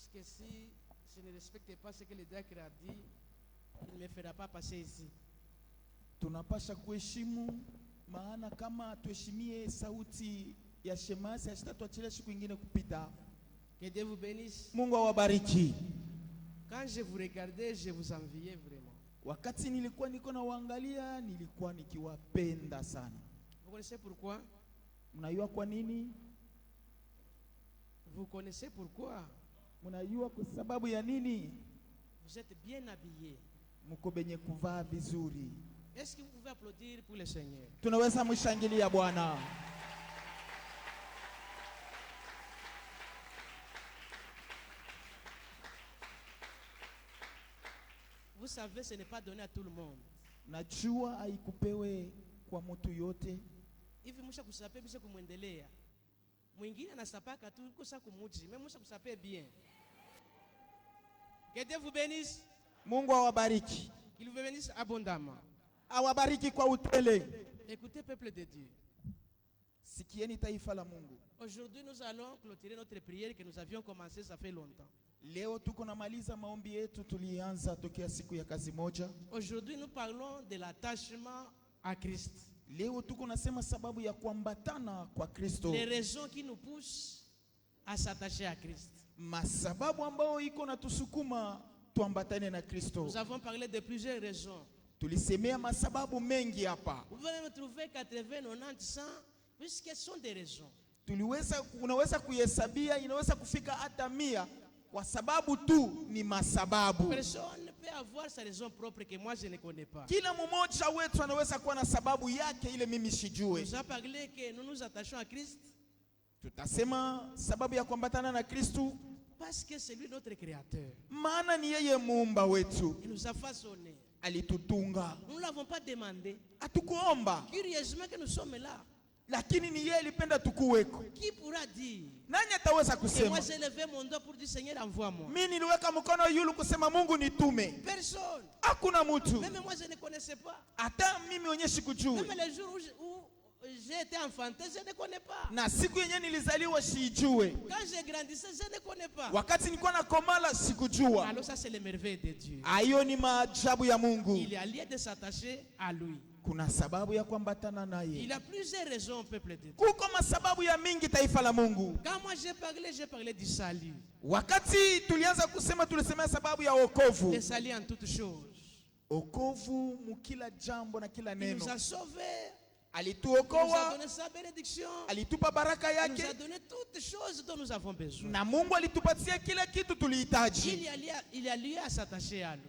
Puisque si je ne respecte pas ce que le diacre a dit, il ne me fera pas passer ici. Tunapasha kuheshimu, maana kama tuheshimie sauti ya shemasi asitatuachilia siku nyingine kupita. Que Dieu vous bénisse. Mungu awabariki. Quand je vous regardais, je vous enviais vraiment. Wakati nilikuwa niko na waangalia, nilikuwa nikiwapenda sana. Vous connaissez pourquoi? Mnajua kwa nini? Vous connaissez pourquoi? Mnajua kwa sababu ya nini? Vous êtes bien habillés. Mko benye kuvaa vizuri. Est-ce que vous pouvez applaudir pour le Seigneur? Tunaweza mshangilia Bwana. Vous savez, ce n'est pas donné à tout le monde. Najua haikupewe kwa mtu yote. Hivi msha kusape bisha kumwendelea. Mwingine anasapaka tu kusa kumuji, mais msha kusape bien. Que Dieu vous bénisse. Mungu awabariki. Qu'il vous bénisse abondamment. Awabariki kwa utele. Écoutez, peuple de Dieu. Sikieni taifa la Mungu. Aujourd'hui, nous allons clôturer notre prière que nous avions commencé ça fait longtemps. Leo tuko namaliza maombi yetu tulianza tokea siku ya kazi moja. Aujourd'hui, nous parlons de l'attachement à Christ. Leo tuko nasema sababu ya kuambatana kwa Kristo. Les raisons qui nous poussent à s'attacher à Christ. Masababu ambao iko na tusukuma tuambatane na Kristo. Nous avons parlé de plusieurs raisons. Tulisemea masababu mengi hapa. Vous pouvez me trouver 80, 90, 100, puisque ce sont des raisons. Unaweza kuhesabia, inaweza kufika hata 100 kwa sababu tu ni masababu. Personne ne peut avoir sa raison propre que moi je ne connais pas. Kila mmoja wetu anaweza kuwa na sababu yake ile mimi sijue. Nous avons parlé que nous nous attachons à Christ. Tutasema sababu ya kuambatana na Kristo Parce que c'est lui notre créateur. maana ni yeye muumba wetu. Il nous a façonné. Alitutunga. Nous ne l'avons pas demandé. Hatukuomba. Curieusement que nous sommes là. Lakini ni yeye alipenda tukuweko. Qui pourra dire? Nani ataweza Et kusema? moi j'ai levé mon doigt pour dire Seigneur envoie-moi. Mimi niliweka mkono yulu kusema Mungu nitume. Personne. Hakuna mtu. Même moi je ne connaissais pas. Hata mimi mwenyewe sikujui. Même les jours où j'ai été enfanté, je ne connais pas. Na siku yenyewe nilizaliwa sijue. Quand j'ai grandissé, je ne connais pas. Wakati nilikuwa nakomala sikujua. Alors ça c'est les merveilles de Dieu. Hayo ni maajabu ya Mungu. Il y a lieu de s'attacher à lui. Kuna sababu ya kuambatana naye. Il a plusieurs raisons, peuple de Dieu. Kuko masababu ya mingi taifa la Mungu. Quand moi j'ai parlé du salut. Wakati tulianza kusema tulisemea sababu ya wokovu. Le salut en toutes choses. Wokovu mukila jambo na kila Il neno. nous a sauvés. Il nous a Alituokoa, donné sa bénédiction. alitupa baraka Il nous a yake donné toutes choses dont nous avons besoin. na Mungu alitupatia kila kitu tulihitaji. Il y a lieu à s'attacher à lui.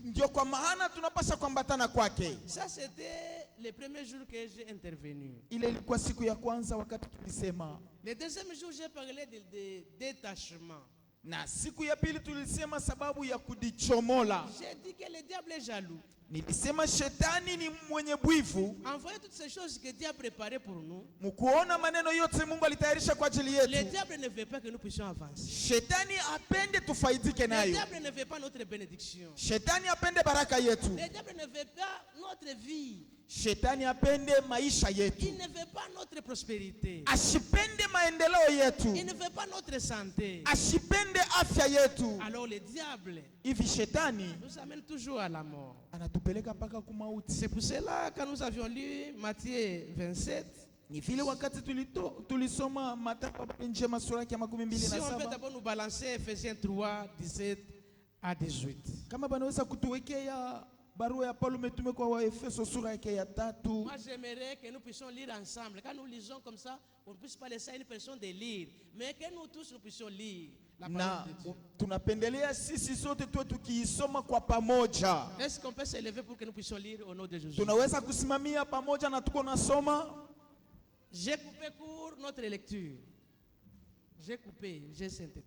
Ndio kwa maana tunapaswa kuambatana kwake. Ça c'était le premier jour que j'ai intervenu. Ile ilikuwa siku ya kwanza wakati tulisema, Le deuxième jour j'ai parlé de détachement. na siku ya pili tulisema sababu ya kudichomola. J'ai dit que le diable est jaloux. Nilisema shetani ni mwenye bwivu. En voyant toutes ces choses que Dieu a préparées pour nous, Mkuona maneno yote Mungu alitayarisha kwa ajili le yetu. diable ne veut pas que nous puissions avancer. Shetani apende tufaidike Le nayo. diable ne veut pas notre bénédiction. Shetani apende baraka yetu. Le diable ne veut pas notre vie. Shetani apende maisha yetu. Il ne veut pas notre prospérité. Asipende maendeleo Il yetu. ne veut pas notre santé. Asipende afya yetu. Alors le diable Hivi shetani nous amène toujours à la mort. anatupeleka mpaka kumauti. C'est pour cela quand nous avions lu Matthieu 27, Ni vile wakati tulisoma Mathayo habari njema sura yake ya si on peut 27. d'abord nous balancer Ephésiens 3, 17 à 18. Kama banaweza kutuwekea barua ya Paulo mtume kwa Waefeso sura yake ya 3. Moi j'aimerais que nous puissions lire ensemble. Quand nous lisons comme ça, on ne puisse pas laisser à une personne de lire, mais que nous tous nous puissions lire la Na parole de Dieu. tunapendelea sisi sote tuwe tukiisoma kwa pamoja. Est-ce qu'on peut s'élever pour que nous puissions lire au nom de Jésus? Tunaweza kusimamia pamoja na tuko nasoma. J'ai coupé court notre lecture. J'ai synthétisé.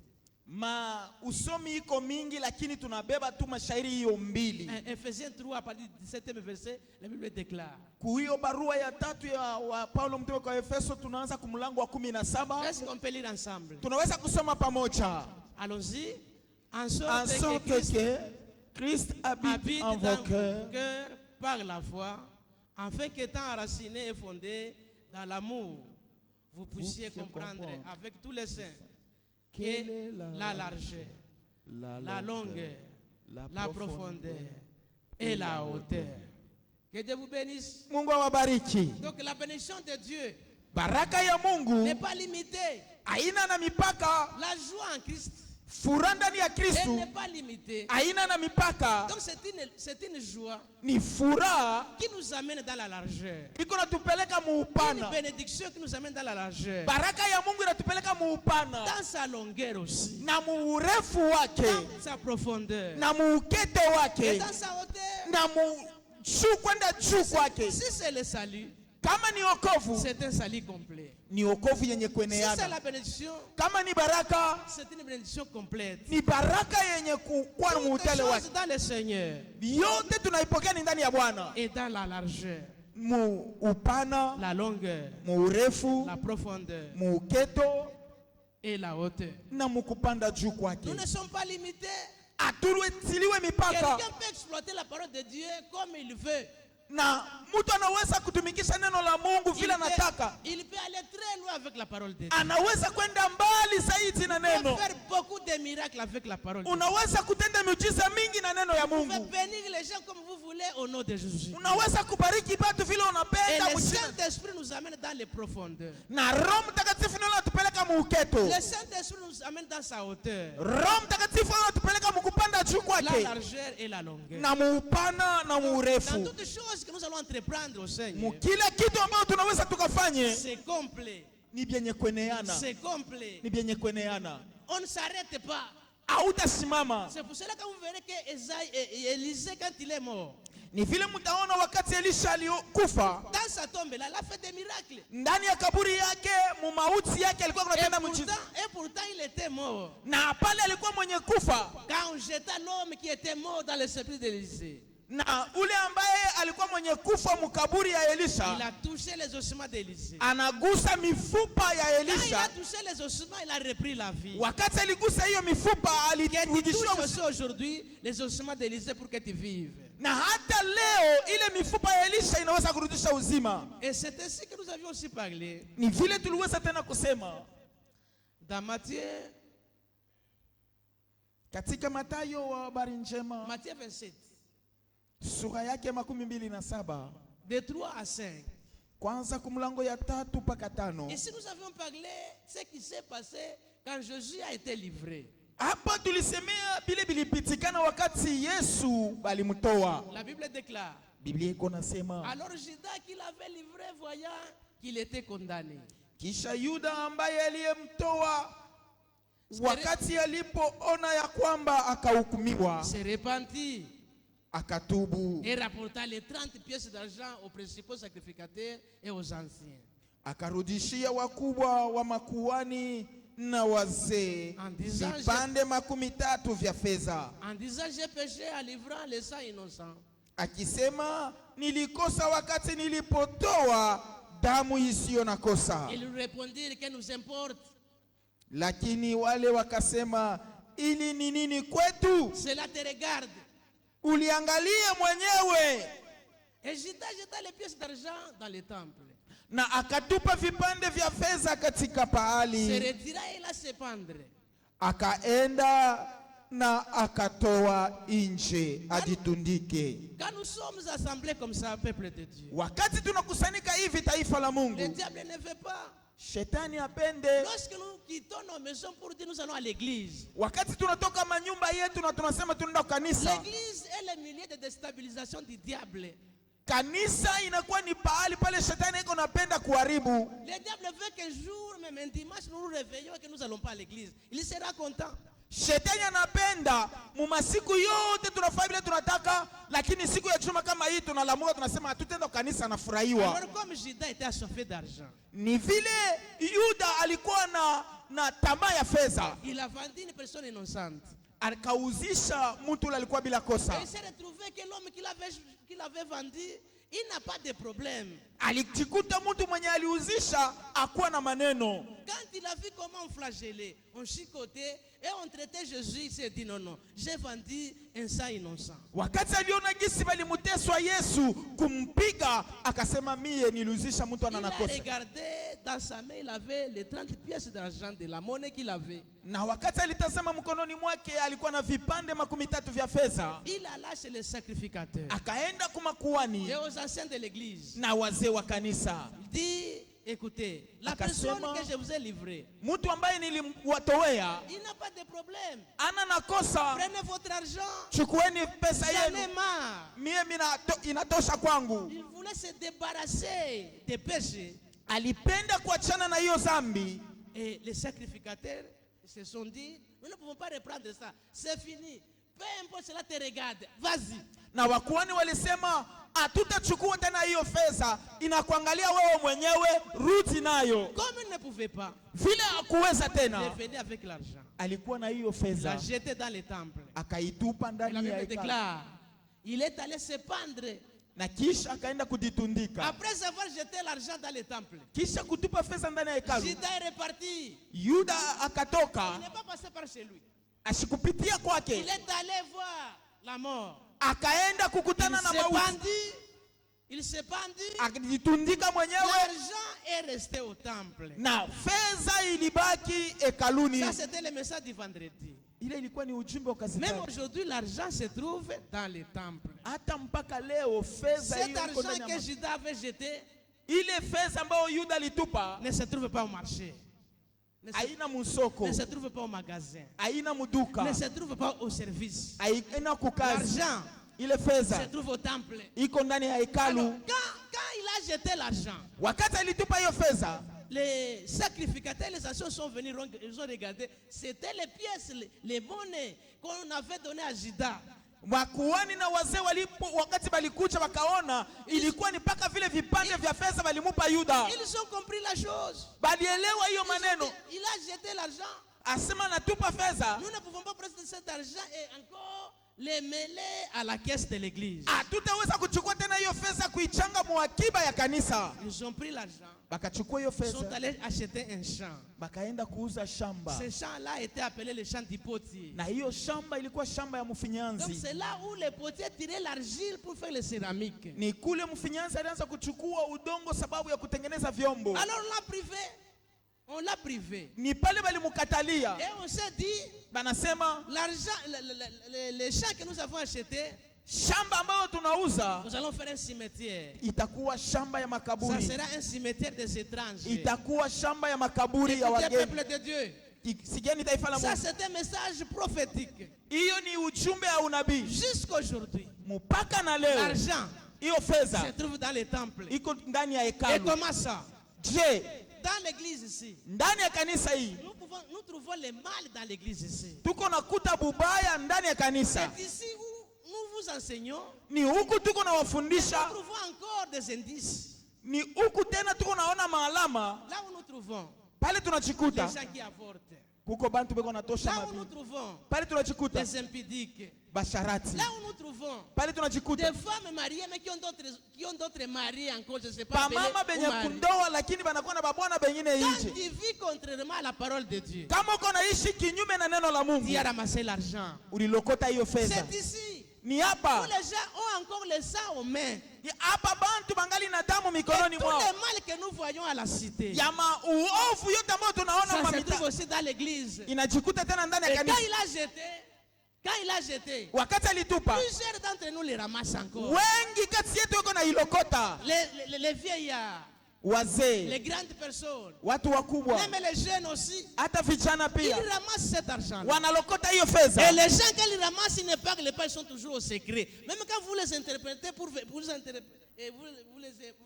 Usomi iko mingi lakini tunabeba tu mashairi hiyo mbili. Ephésiens 3 à partir du 17e verset, la Bible déclare. Kuhiyo barua ya 3 ya Paulo mtume kwa Efeso tunaanza kumlango wa 17. Est-ce qu'on peut lire ensemble? Tunaweza kusoma pamoja. Allons-y. En En sorte sorte que Christ habite habite en dans vos vos cœurs cœurs par la foi, afin qu'étant enracinés et fondés dans l'amour, vous puissiez comprendre avec tous les saints quelle quelle est la largeur, la longueur, la profondeur et la hauteur. Que Dieu vous bénisse. Mungu awabariki. Donc la bénédiction de Dieu Baraka ya Mungu n'est pas limitée. haina na mipaka. La joie en Christ, Furaha ndani ya elle Kristo n'est pas limitée. haina na mipaka. Donc c'est une joie Ni furaha qui nous amène dans la largeur. iko natupeleka Une muupana. bénédiction qui nous amène dans la largeur. Baraka ya Mungu inatupeleka muupana Dans sa longueur aussi. na muurefu wake Dans sa profondeur. na muukete Et wake dans sa hauteur. na juu kwenda juu kwake. Si c'est le salut, Kama ni wokovu c'est un salut complet. ni wokovu yenye Si c'est kueneana. la bénédiction, Kama ni baraka c'est une bénédiction complète. ni baraka yenye kuwa Toutes muutele choses wake. dans le Seigneur Yote tunaipokea ni ndani ya Bwana. et dans la largeur, Muupana, la longueur, muurefu, la profondeur muuketo et la hauteur. na mukupanda juu kwake. Nous ne sommes pas limités. Aturuetiliwe mipaka Quelqu'un peut exploiter la parole de Dieu comme il veut. na mtu anaweza kutumikisha neno la Mungu vile anataka. Il peut aller très loin avec la parole de Dieu. Anaweza kwenda mbali zaidi na Il peut neno. faire beaucoup de miracles avec la parole de Dieu. Unaweza kutenda miujiza mingi na neno ya Vous pouvez Mungu. bénir les gens comme vous voulez au nom de Jésus. Unaweza kubariki watu vile Et unapenda le mjina. Saint-Esprit nous amène dans les profondeurs. Na Roho Mtakatifu ndio anatupeleka muuketo. Le Saint-Esprit nous amène dans sa hauteur. Roho Mtakatifu anatupeleka mukupanda juu La kwake largeur et la longueur. na muupana na Dans muurefu. toutes les choses que nous allons entreprendre au Seigneur, Mukila kitu ambayo tunaweza tukafanye c'est complet. ni vyenye kueneana. C'est complet. Ni vyenye kueneana. On ne s'arrête pas. Hautasimama. C'est pour cela que vous verrez que Élisée, quand il est mort, Ni vile mtaona wakati Elisha alikufa dans sa tombe, là, il a fait des miracles. ndani ya kaburi yake, mumauti yake alikuwa kunatenda miujiza. Et pourtant, il était mort. Na pale alikuwa mwenye kufa, Quand on jeta l'homme qui était mort dans le sépulcre d'Élisée, na ule ambaye alikuwa mwenye kufa mukaburi ya il Elisha a touché les ossements d'Élisée. anagusa mifupa ya Quand il a Elisha. touché les ossements, il a repris la vie. Wakati aligusa hiyo mifupa Que tu alirudishiwa touches uzima. aussi aujourd'hui les ossements d'Élisée pour que tu vives. Na hata leo ile mifupa ya Elisha inaweza kurudisha uzima. Et c'est ainsi que nous avions aussi parlé Ni vile tuliweza tena kusema dans Matthieu, katika Mathayo wa habari njema Matthieu 27, sura yake 27 de 3 à 5. kwanza kumlango ya 3 mpaka 5. Ici, nous avions parlé de ce qui s'est passé quand Jésus a été livré. Hapa tulisemea bile bilipitikana wakati Yesu balimtoa. La Bible déclare, Biblia iko nasema alors Judas qui l'avait livré, voyant qu'il était condamné, kisha Yuda ambaye aliyemtoa wakati alipoona ya kwamba akahukumiwa se repentit akatubu, et rapporta les 30 pièces d'argent aux principaux sacrificateurs et aux anciens. akarudishia wakubwa wa makuhani na wazee Andizanje. vipande 13 vya fedha, En disant, j'ai péché en livrant les sangs innocents. akisema nilikosa wakati nilipotoa damu isiyo na kosa. Ils lui répondirent, que nous importe. Lakini wale wakasema, ili ni nini kwetu? Cela te regarde. Uliangalia mwenyewe. Et Judas jeta les pièces d'argent dans le temple. Na akatupa vipande vya fedha katika Se pahali, retira et la se pendre. akaenda na akatoa nje ajitundike. Quand nous sommes assemblés comme ça, peuple de Dieu, Wakati tunakusanyika hivi taifa la le Mungu, diable ne veut pas. shetani apende. Lorsque nous quittons nos maisons pour dire nous allons à l'église, Wakati tunatoka manyumba yetu na tunasema tunaenda kanisa, l'église est le milieu de déstabilisation du diable. kanisa inakuwa ni pahali pale shetani iko napenda kuharibu. Le diable veut qu'un jour, même un dimanche, nous nous réveillons et que nous n'allons pas à l'église. Il sera content. Shetani anapenda mumasiku yote tunafanya vile tunataka, lakini siku ya juma kama hii tunalamuka tunasema hatutenda kanisa, anafurahiwa. Alors comme Judas était assoiffé d'argent, Ni vile Yuda alikuwa na tamaa ya fedha, il a vendu une personne innocente. akauzisha mtu yule alikuwa bila Et kosa. il s'est retrouvé que l'homme qu'il avait vendu il n'a pas de problème. Alijikuta mtu mwenye aliuzisha akuwa na maneno. Quand il a vu comment on flagellait, on chicotait et on traitait Jésus, il s'est dit non, j'ai vendu un sang innocent. Wakati aliona gisi walimuteswa Yesu kumpiga, akasema mie niliuzisha mtu Il a ananakosa. regardé dans sa main, il avait les 30 pièces d'argent de la monnaie qu'il avait. Na wakati alitazama mkononi mwake alikuwa na vipande 13 vya fedha. Il alla chez les sacrificateurs Akaenda kumakuani et aux anciens de l'église. na wazee wa kanisa. Il dit, écoutez, la Akasema, personne que je vous ai livrée, mtu ambaye niliwatowea il n'a pas de problème. ana nakosa, Prenez votre argent. chukueni pesa J'en yenu, ai marre. mie inatosha kwangu. Il voulait se débarrasser des péchés. Alipenda kuachana na hiyo zambi. Et les sacrificateurs se sont dit, nous ne pouvons pas reprendre ça. C'est fini. Peu importe, cela te regarde. Vas-y. Na wakuani walisema hatutachukua tena hiyo fedha, inakuangalia wewe mwenyewe, rudi nayo. Comme il ne pouvait pas, Vile hakuweza il tena, est venu avec l'argent. alikuwa na hiyo Il fedha, l'a jeté dans les temples. akaitupa Et la ndani ya Bible hekalu, déclare, il est allé se pendre. na kisha akaenda kujitundika. Après avoir jeté l'argent dans les temples, Kisha kutupa fedha ndani ya hekalu, Judas est reparti. Yuda Il akatoka, n'est pas passé par chez lui. ashikupitia Il kwake, est allé voir la mort. akaenda Il kukutana na s'est mauti, pendu. Il s'est pendu. akajitundika mwenyewe, L'argent est resté au temple. na fedha ilibaki hekaluni. Ça, c'était le message du vendredi. Ile ilikuwa ni ujumbe wa kazi. Même aujourd'hui, l'argent se trouve dans les temples. Hata mpaka leo fedha Cet hiyo iko ndani argent ya que Judas avait jeté ile fedha ambayo Yuda alitupa ne se trouve pas au marché. haina musoko, Ne se trouve pas au magasin. haina muduka, Ne se trouve pas au service. haina kukazi. L'argent Ile se fedha trouve au temple. iko ndani ya Alors, hekalu. quand il a jeté l'argent, Wakati alitupa hiyo fedha, les sacrificateurs, les anciens sont venus, ils ont regardé. C'était les pièces, les monnaies qu'on avait données à Judas. makuhani na wazee wakati balikuja wakaona ilikuwa ni paka vile vipande vya fedha walimupa Yuda. Ils ont compris la chose. Balielewa hiyo maneno. Il a jeté l'argent. Asema natupa fedha, Nous ne pouvons pas prendre cet argent et encore les mêler à la caisse de l'église. hatutaweza kuchukua tena hiyo fedha kuichanga muakiba ya kanisa. Ils ont pris l'argent. Bakachukua hiyo Ils sont fedha, allés acheter un champ. bakaenda kuuza shamba, Ce champ-là a été appelé le champ du potier. na hiyo shamba ilikuwa shamba ya Donc mfinyanzi. c'est là où les potiers tiraient l'argile pour faire les céramiques. Ni kule mfinyanzi alianza kuchukua udongo sababu ya kutengeneza vyombo. Alors on l'a privé. On l'a privé. Ni pale balimukatalia, Et on s'est dit, banasema l'argent, les champs que nous avons achetés, shamba ambayo tunauza nous allons faire un cimetière. itakuwa shamba ya Ça makaburi, sera un cimetière des étrangers. itakuwa shamba ya makaburi ya Écoutez, wageni. peuple de Dieu. Sigeni taifa la Ça, Mungu. c'est un message prophétique. Hiyo ni ujumbe ya unabii. Jusqu'aujourd'hui, Mpaka na leo l'argent hiyo se fedha trouve dans les temples. iko ndani ya Et hekalu. comment ça? Je, Dans l'église ici, ndani ya kanisa hii nous trouvons le mal dans l'église ici. tuko nakuta bubaya ndani ya kanisa. C'est ici où nous vous enseignons. Ni huku tuko Nous nawafundisha, trouvons encore des indices. ni huku tena tuko naona maalama Là où nous trouvons pale les tunachikuta gens qui avortent. kuko bantu beko natosha Là où nous mabi. trouvons Pale tunachikuta des impudiques. basharati. Là où nous trouvons Pale tunachikuta des femmes mariées mais qui ont d'autres maris encore, je ne sais pas. pamama appelés, benye ou maris. kundoa lakini banakuwa na babwana bengine Quand nje. tu vis contrairement à la parole de Dieu, Kama uko naishi kinyume na neno la Mungu, tu as ramassé l'argent. ulilokota hiyo fedha. C'est ici Ni où hapa, les gens ont encore le sang aux mains. ni hapa bantu bangali na damu Et mikononi tous mwao. les mal que nous voyons à la cité, Ya uovu yote ambayo tunaona ça kwa se trouve mitaa aussi dans l'église. inajikuta tena ndani ya Et quand kanisa. il a jeté, Wakati alitupa, plusieurs d'entre nous les ramassent encore. wengi kati yetu wako na ilokota, Les vieillards, les wazee, grandes personnes, watu wakubwa, même les jeunes aussi, hata vijana ils pia ramassent cet argent. wanalokota hiyo Et fedha. les gens qu'ils ramassent, ils ne parlent pas, ils sont toujours au secret. Même quand vous les interprétez, vous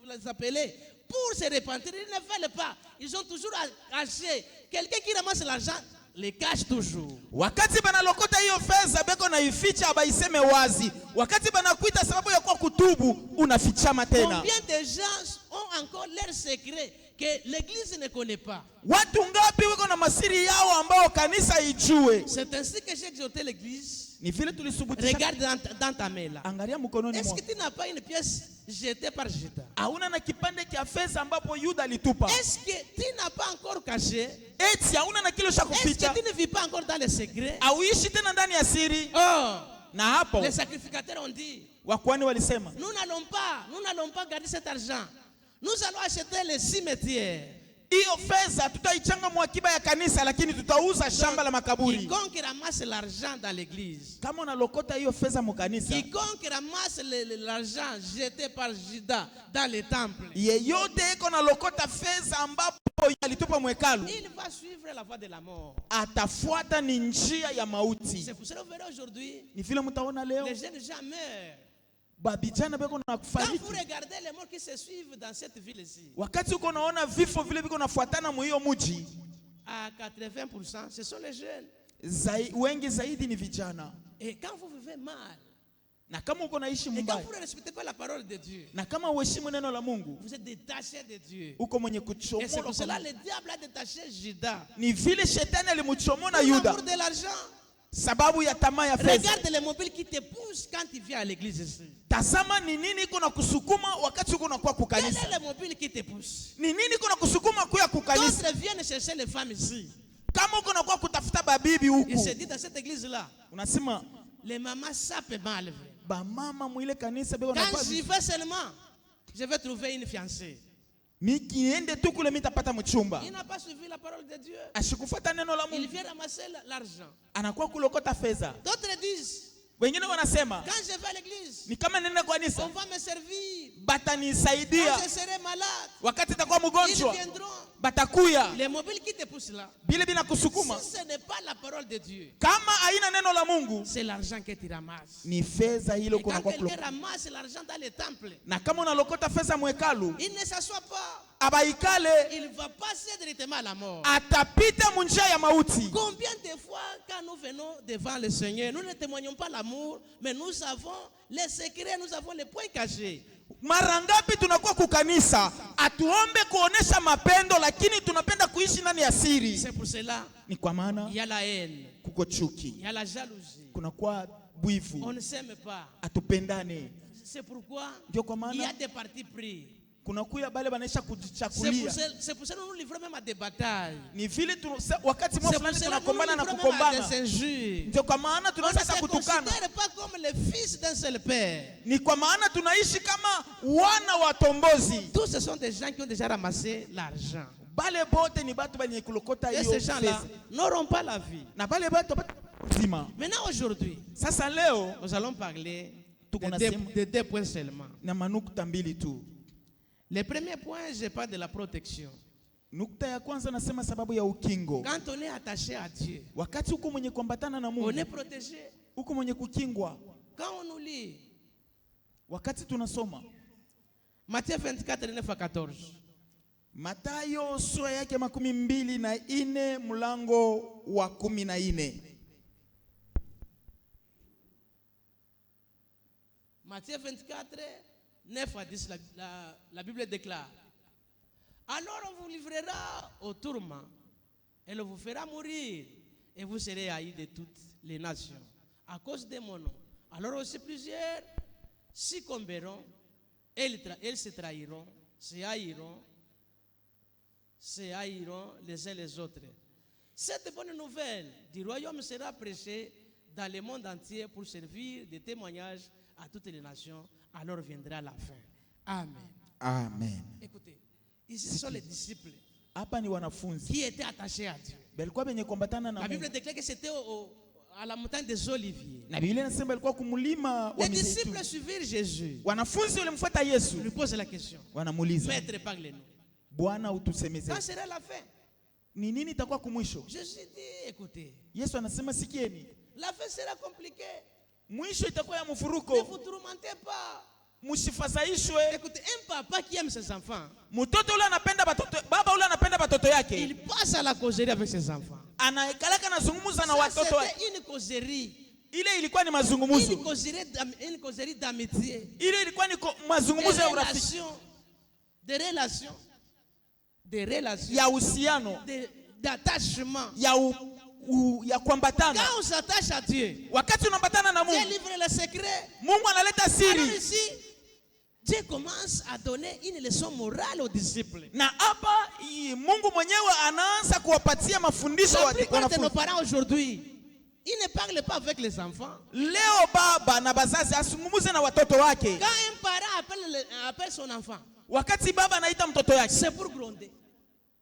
les appelez pour se repentir, ils ne veulent pas. Ils ont toujours caché. Quelqu'un qui ramasse l'argent les cache toujours. Wakati banalokota hiyo fedha beko na ificha abaiseme wazi. Wakati banakuita sababu ya kwa kutubu unafichama tena. Combien de gens ont encore leur secret que l'église ne connaît pas? Watu ngapi wako na masiri yao ambao kanisa ijue? C'est ainsi que j'ai exhorté l'église. Ni vile tulisubutisha. Regarde dans ta main là. Angalia mkononi Est-ce mwako. que tu n'as pas une pièce jetée par Judas? Hauna na kipande cha fedha ambapo Yuda alitupa. Est-ce que tu n'as pas encore caché? Eti hauna na kilo cha Est-ce kuficha. que tu ne vis pas encore dans les secrets? Auishi tena ndani ya siri. Oh, Na hapo les sacrificateurs ont dit, wakwani walisema, nous n'allons pas garder cet argent. Nous allons acheter les cimetières. hiyo fedha tutaichanga mwakiba ya kanisa, lakini tutauza shamba la makaburi. Quiconque ramasse l'argent dans l'église, Kama unalokota hiyo fedha mkanisa, quiconque ramasse l'argent jeté par Judas dans les temples, yeyote iko na lokota fedha ambapo alitupa mwekalu, il va suivre la voie de la mort. atafuata ni njia ya mauti. C'est pour cela que vous verrez aujourd'hui, Ni vile mtaona leo les jeunes gens meurent. babijana beko na Quand kufariki. vous regardez les morts qui se suivent dans cette ville ici, Wakati uko naona vifo vile biko nafuatana mu hiyo mji, à 80%, ce sont les jeunes. wengi zaidi ni vijana. Et quand vous vivez mal, Na kama uko naishi et quand mbaya, vous ne respectez pas la parole de Dieu, na kama uheshimu neno la Mungu, vous êtes détaché de Dieu. uko mwenye Et c'est kuchomola. pour cela que le diable a détaché Judas. Ni vile shetani alimchomona Pour Yuda l'amour de l'argent. sababu ya tamaa ya fedha. Regarde les mobiles qui te poussent quand tu viens à l'église ici. Tazama ni nini iko na kusukuma wakati uko nakuwa Quel kukanisa. est le mobile qui te pousse? Ni nini iko na kusukuma kuya kukanisa? D'autres viennent chercher les femmes ici. Kama uko nakuwa kutafuta babibi Il huku, se dit dans cette église-là, unasema les mamans sapent mal. ba mama mwile kanisa beko na Quand j'y vais seulement, je vais trouver une fiancée. nikiende tu kule mitapata mchumba. Il n'a pas suivi la parole de Dieu. Ashikufuata neno la Il Mungu, vient ramasser l'argent. anakuwa kulokota fedha. D'autres disent, Wengine wanasema quand je vais à l'église, ni kama nenda kwa on kanisa va me servir. batanisaidia, Quand je serai malade, wakati itakuwa ils mgonjwa viendront. batakuya. Les mobiles qui te poussent là, Bile bina kusukuma, si ce n'est pas la parole de Dieu, kama haina neno la Mungu, c'est l'argent que tu ramasses. ni fedha hilo Et quand kunakuwa quelqu'un kulokota. ramasse l'argent dans les temples, Na kama unalokota fedha mwekalu, il ne s'assoit pas. abaikale, Il va passer directement à la mort. atapita munjia ya mauti. Combien de fois, quand nous venons devant le Seigneur, nous ne témoignons pas l'amour, mais nous avons les secrets, nous avons les points cachés. Mara ngapi tunakuwa kukanisa, atuombe kuonesha mapendo, lakini tunapenda kuishi ndani ya siri. C'est pour cela Ni kwa maana il y a la haine, kuko chuki, il y a la jalousie. kunakuwa On bwivu, ne s'aime pas. atupendane. C'est pourquoi Ndio kwa il y a maana des partis pris. kunakuya bale banaisha C'est kujichakulia. pour ça que nous nous livrons même à des batailles. Ni vile wakati mwa C'est pour fulani cela que nous nous tunakombana na livrons même à kukombana. des injures. Ndio kwa maana On ne tunaweza hata se kutukana. considère pas comme les fils d'un seul père. Ni kwa maana tunaishi kama wana watombozi. Tous ce sont des gens qui ont déjà ramassé l'argent. Bale bote ni batu banye kulokota Et hiyo ces gens-là fedha. n'auront pas la vie. Na bale batu zima. Maintenant, aujourd'hui, Sasa leo nous allons parler Tuko na de deux points seulement. na manukta mbili tu. Le premier point, je parle de la protection. Nukta ya kwanza nasema sababu ya ukingo. Quand on est attaché à Dieu, Wakati uko mwenye kuambatana na on Mungu, est protégé. uko mwenye kukingwa. Quand on nous lit Wakati tunasoma Matthieu 24, 9 à 14, Mathayo sura yake 24 mlango wa 14. Matthieu 24, 9 à 10, la Bible déclare: alors on vous livrera au tourment, et on vous fera mourir, et vous serez haïs de toutes les nations, à cause de mon nom. Alors aussi plusieurs succomberont, elles se trahiront, se haïront les uns les autres. Cette bonne nouvelle du royaume sera prêchée dans le monde entier pour servir de témoignage à toutes les nations. Alors viendra la fin. Amen. Amen. Écoutez, ici sont les disciples Hapa ni wanafunzi qui étaient attachés à Dieu. balikuwa benye kuambatana na La Bible Mungu. déclare que c'était à la montagne des Oliviers. Na Biblia inasema balikuwa kumlima wa Les mizeituni. disciples suivirent Jésus. Wanafunzi walimfuata Yesu, Ils lui posent la question: wanamuuliza, Maître, parle-nous. Bwana utusemeze, Quand sera la fin? ni nini itakuwa kumwisho? Jésus dit: écoutez, Yesu anasema sikieni, la fin sera compliquée. mwisho itakuwa ya Ne mfuruko, vous tourmentez pas. msifadhaishwe. Écoutez, un papa qui aime ses enfants, Mtoto ule anapenda batoto, baba ule anapenda batoto yake, il passe à la causerie avec ses enfants. anaekalaka nazungumza na Ça, watoto wake. c'était une causerie. Ile ilikuwa ni mazungumzo, Une causerie d'amitié, ile ilikuwa ni mazungumzo ya urafiki, des relations, ya uhusiano, d'attachement. ya ya kuambatana. Quand on s'attache à Dieu, Wakati unaambatana na Dieu Mungu, livre le secret. Mungu analeta Alors siri. ici, Dieu commence à donner une leçon morale aux disciples. Na hapa Mungu mwenyewe anaanza kuwapatia mafundisho La plupart de nos wanafunzi. parents aujourd'hui, ils ne parlent pas avec les enfants. Leo baba na bazazi asungumuze na watoto wake. Quand un parent appelle son enfant, Wakati baba anaita mtoto yake, c'est pour gronder.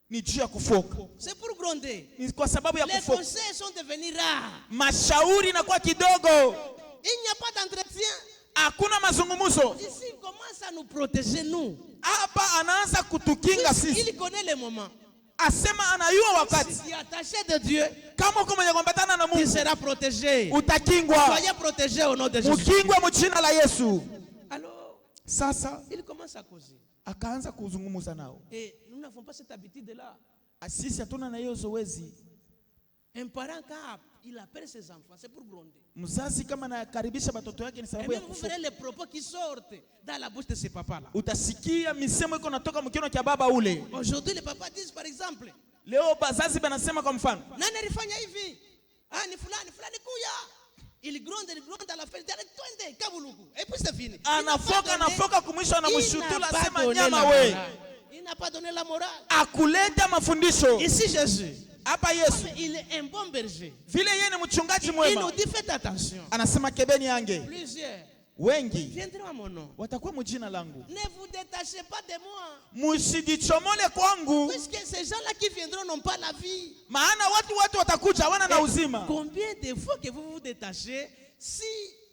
ni juu ya kufoka. C'est pour gronder. Ni kwa sababu ya Les kufoka. conseils sont devenus rares. Mashauri inakuwa kidogo. Il n'y a pas d'entretien. Hakuna mazungumzo. Ici, il commence à nous protéger, nous. Hapa anaanza kutukinga sisi. Il connaît les moments. Asema anayua wakati. Si tu es attaché de Dieu, Kama uko mwenye kuambatana na tu Mungu, seras protégé. utakingwa. Soyez protégés au nom de Jésus. Mukingwe mu jina la Yesu. Alors, Sasa il commence à causer. akaanza kuzungumza nao. Et nous n'avons pas cette habitude-là. Sisi hatuna na hiyo zoezi. Un parent, quand il appelle ses enfants, c'est pour gronder. Mzazi kama anakaribisha watoto yake ni Et sababu ya même vous kufoka. verrez les propos qui sortent dans la bouche de ces papas-là. Utasikia misemo iko natoka mkino cha baba ule. Aujourd'hui, les papas disent par exemple, Leo bazazi banasema kwa mfano, nani alifanya hivi? Ah, ni fulani kuya. Il gronde à la fin. Twende, kabuluku. Et puis c'est fini. anafoka kumwisho anamshutula asema donné nyama la we. morale. Il n'a pas donné la morale. Akuleta mafundisho. Ici Jésus, Hapa Yesu, il est un bon berger. vile yeye ni mchungaji Il nous mwema, dit faites attention. anasema kebeni yange. Plusieurs Wengi viendront à mon nom. watakuwa mjina langu. Ne vous détachez pas de moi. Msijichomole kwangu, Puisque ces gens-là qui viendront n'ont pas la vie. maana watu watakuja hawana na uzima. Combien de fois que vous vous détachez, si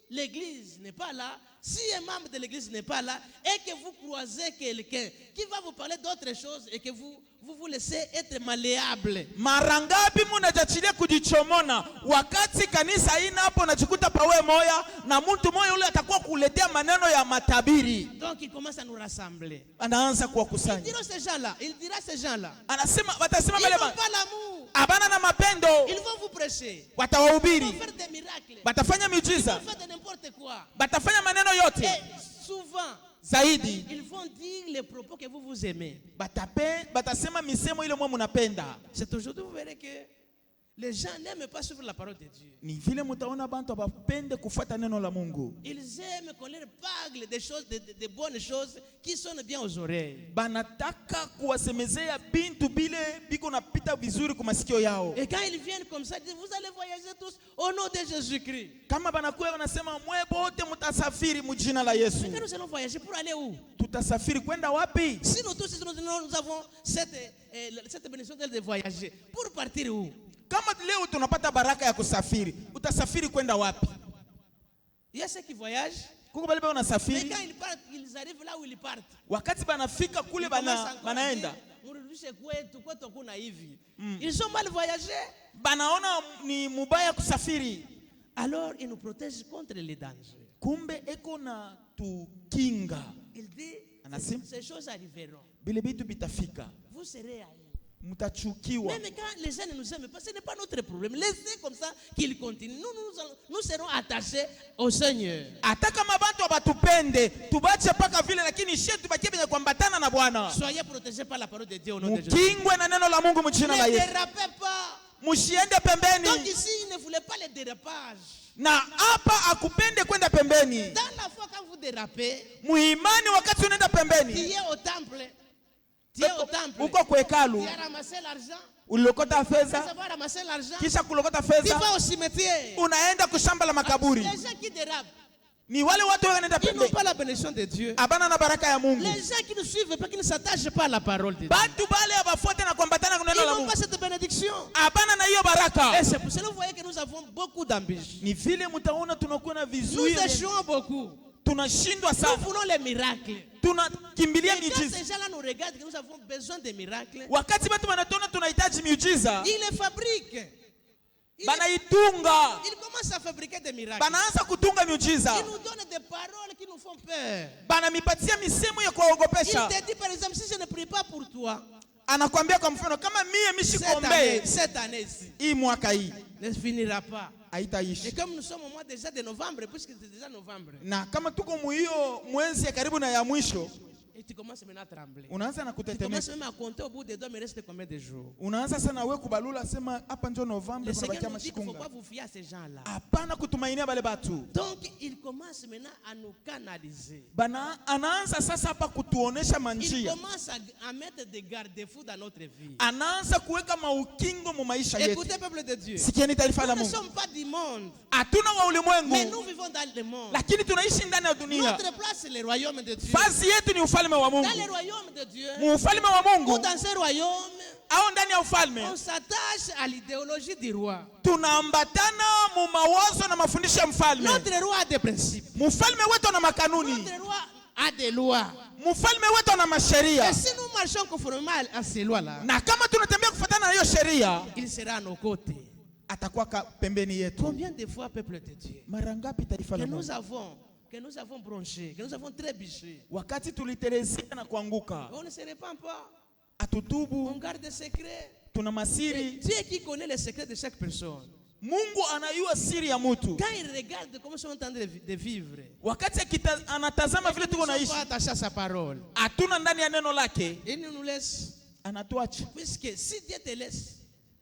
l'église n'est pas là, si un membre de l'église n'est pas là, et que vous croisez quelqu'un qui va vous parler d'autre chose et que vous vous laissez être malléable. Mara ngapi munajachilia kujichomona wakati kanisa ina hapo najikuta pawe moya na mtu moya ule atakuwa kuletea maneno ya matabiri. Donc il commence à nous rassembler. Anaanza Il kuwakusanya. dira ces gens-là, Anasema watasema ils mbele n'ont pas l'amour. abana na mapendo, Ils vont vous prêcher. Ils watawahubiri, vont faire des miracles. batafanya Ils miujiza, vont faire de n'importe quoi. batafanya maneno yote. Et souvent, Zaidi ils vont dire les propos que vous aimez. batasema misemo ile mwe munapenda. C'est aujourd'hui vous verrez que les gens n'aiment pas suivre la parole de Dieu. Ni vile mutaona bantu abapende kufuata neno la Mungu. Ils aiment qu'on leur parle des choses, de bonnes choses qui sonnent bien aux oreilles. Banataka kuwasemezea bintu bile biko napita vizuri kwa masikio yao. Et quand ils viennent comme ça, ils disent, vous allez voyager tous au nom de Jésus-Christ. Kama banakuwa wanasema mwe bote mutasafiri mujina la Yesu. Mais quand nous allons voyager, pour aller où? Tutasafiri kwenda wapi? Si nous tous nous avons cette bénédiction de voyager, pour partir où? Kama leo tunapata baraka ya kusafiri, utasafiri kwenda wapi? Il y a ceux qui voyagent, Kuko bale mais wanasafiri, quand ils partent, ils arrivent là où ils partent. wakati banafika kule banaenda, Ils ont mal voyagé. banaona ni mubaya kusafiri. Alors ils nous protègent contre les dangers. Kumbe eko na tukinga. Il dit, Anasema ces choses arriveront. bile bitu bitafika. Vous serez haïs. Mutachukiwa. Même quand les gens ne nous aiment pas, ce n'est pas notre problème. Laissez comme ça qu'ils continuent. Nous serons attachés au Seigneur. Hata kama bantu abatupende, tubache paka vile lakini shetu tubakie benye kuambatana na Bwana. Soyez protégés par la parole de Dieu au nom de Jésus. Mukingwe na neno la Mungu mjina la Ne Yesu. dérapez pas. Mushiende Donc pembeni. ici, il ne voulait pas les dérapages. Na hapa akupende kwenda pembeni. Dans la foi, quand vous dérapez, Muimani wakati unaenda tu pembeni. es au temple. Tu es au temple. Uko kwa hekalu, Tu as ramassé l'argent. ulilokota Après fedha, avoir ramassé l'argent, kisha kulokota tu fedha, vas au cimetière. unaenda kushamba la makaburi. Les gens qui dérapent, Ni wale watu wanaenda ils n'ont pembeni. pas la bénédiction de Dieu. Abana na baraka ya Mungu. Les gens qui ne suivent pas, qui ne s'attachent pas à la parole de Dieu, Bantu bale abafuate na kuambatana na ils neno la n'ont Mungu. pas cette bénédiction. Abana na hiyo baraka. Et c'est pour cela que vous voyez que nous avons beaucoup d'ambition. Ni vile mtaona tunakuwa na Nous vizuio. échouons beaucoup. Tunashindwa Nous sana. voulons les miracles. Tunakimbilia Et quand miujiza. ces gens-là nous regardent, que nous avons besoin de miracles, Wakati watu wanatuona tunahitaji miujiza, ils les fabriquent. banaitunga. Ils commencent à fabriquer des miracles. Banaanza kutunga miujiza. Ils nous donnent des paroles qui nous font peur. Banamipatia misemo ya Il kuwaogopesha. te dit par exemple, si je ne prie pas pour toi, Anakuambia kwa mfano kama mie mishikuombee cette année ici hii mwaka hii ne finira pas. Et haitaishi. comme nous sommes au mois déjà de novembre, puisque c'est déjà novembre, Na kama tuko muhiyo mwezi ya karibu na ya mwisho, Et tu commences maintenant à trembler. Unaanza na Tu kutetemeka. commences même à compter au bout des doigts, mais reste combien de jours? Unaanza sana wewe kubalula sema hapa ndio November Le kuna Seigneur bakia nous dit qu'il ne faut mashikunga. pas vous fier à ces gens-là. Hapana kutumainia bale batu. Donc, il commence maintenant à nous canaliser. Bana anaanza sasa hapa kutuonesha Il manjia. commence à mettre des garde-fous dans notre vie. Anaanza kuweka maukingo mu maisha yetu. Écoutez, peuple de Dieu. Sikieni taifa la Nous ne Mungu. sommes pas du monde, Hatuna wa mais ulimwengu, nous vivons dans le monde. lakini tunaishi ndani ya dunia. Notre place, c'est le royaume de Dieu. Fazi yetu ni ufalme wa Dans le Mungu. royaume de Dieu, Mu ufalme wa ou Mungu dans ce royaume, au ndani ya ufalme on s'attache à l'idéologie du roi. tunaambatana mu mawazo na mafundisho ya mfalme. Notre roi a des principes. Mfalme wetu ana makanuni. Notre roi a des lois. Mfalme wetu ana masheria. Et si nous marchons conformément à ces lois-là, Na kama tunatembea kufuatana na hiyo sheria, il sera à nos côtés. atakuwa pembeni yetu. Combien de fois, peuple de Dieu, Mara ngapi taifa que la nous Mungu? avons bronché, que nous avons trébuché. Wakati tulitelezea na kuanguka, On ne se répand pas. On atutubu, garde des secrets. tuna Et masiri. Dieu qui connaît les secrets de chaque personne. Mungu anayua siri ya mtu. Quand il regarde comment nous sommes en train de vivre, Wakati anatazama vile tuko nous ne sommes naishi, pas attachés à sa parole. hatuna ndani ya neno lake, Il nous laisse. anatuacha. Puisque si Dieu te laisse,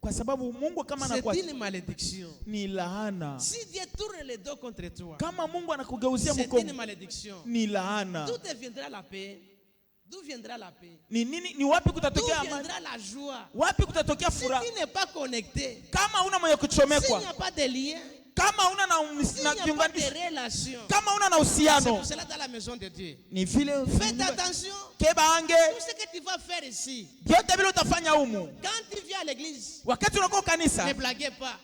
Kwa sababu Mungu kama c'est anakuacha une malédiction. ni laana. Si Dieu tourne les dos contre toi, Kama Mungu anakugeuzia c'est une mkono malédiction. ni laana. D'où te viendra la paix? D'où viendra la paix? Ni nini? Ni wapi D'où kutatokea amani? viendra la joie? Wapi kutatokea Si furaha? tu n'es pas connecté, Kama una mwenye s'il n'y kuchomekwa, a pas de lien, kama una s'il n'y na a pas de kiunganisho, relation, kama una na c'est uhusiano, pour cela dans la maison de Dieu. ni vile Faites attention. keba Tout ange ce que tu vas faire ici, vyote vile utafanya humu. quand tu viens à l'église, Wakati unakuwa ne kanisa, blaguez pas.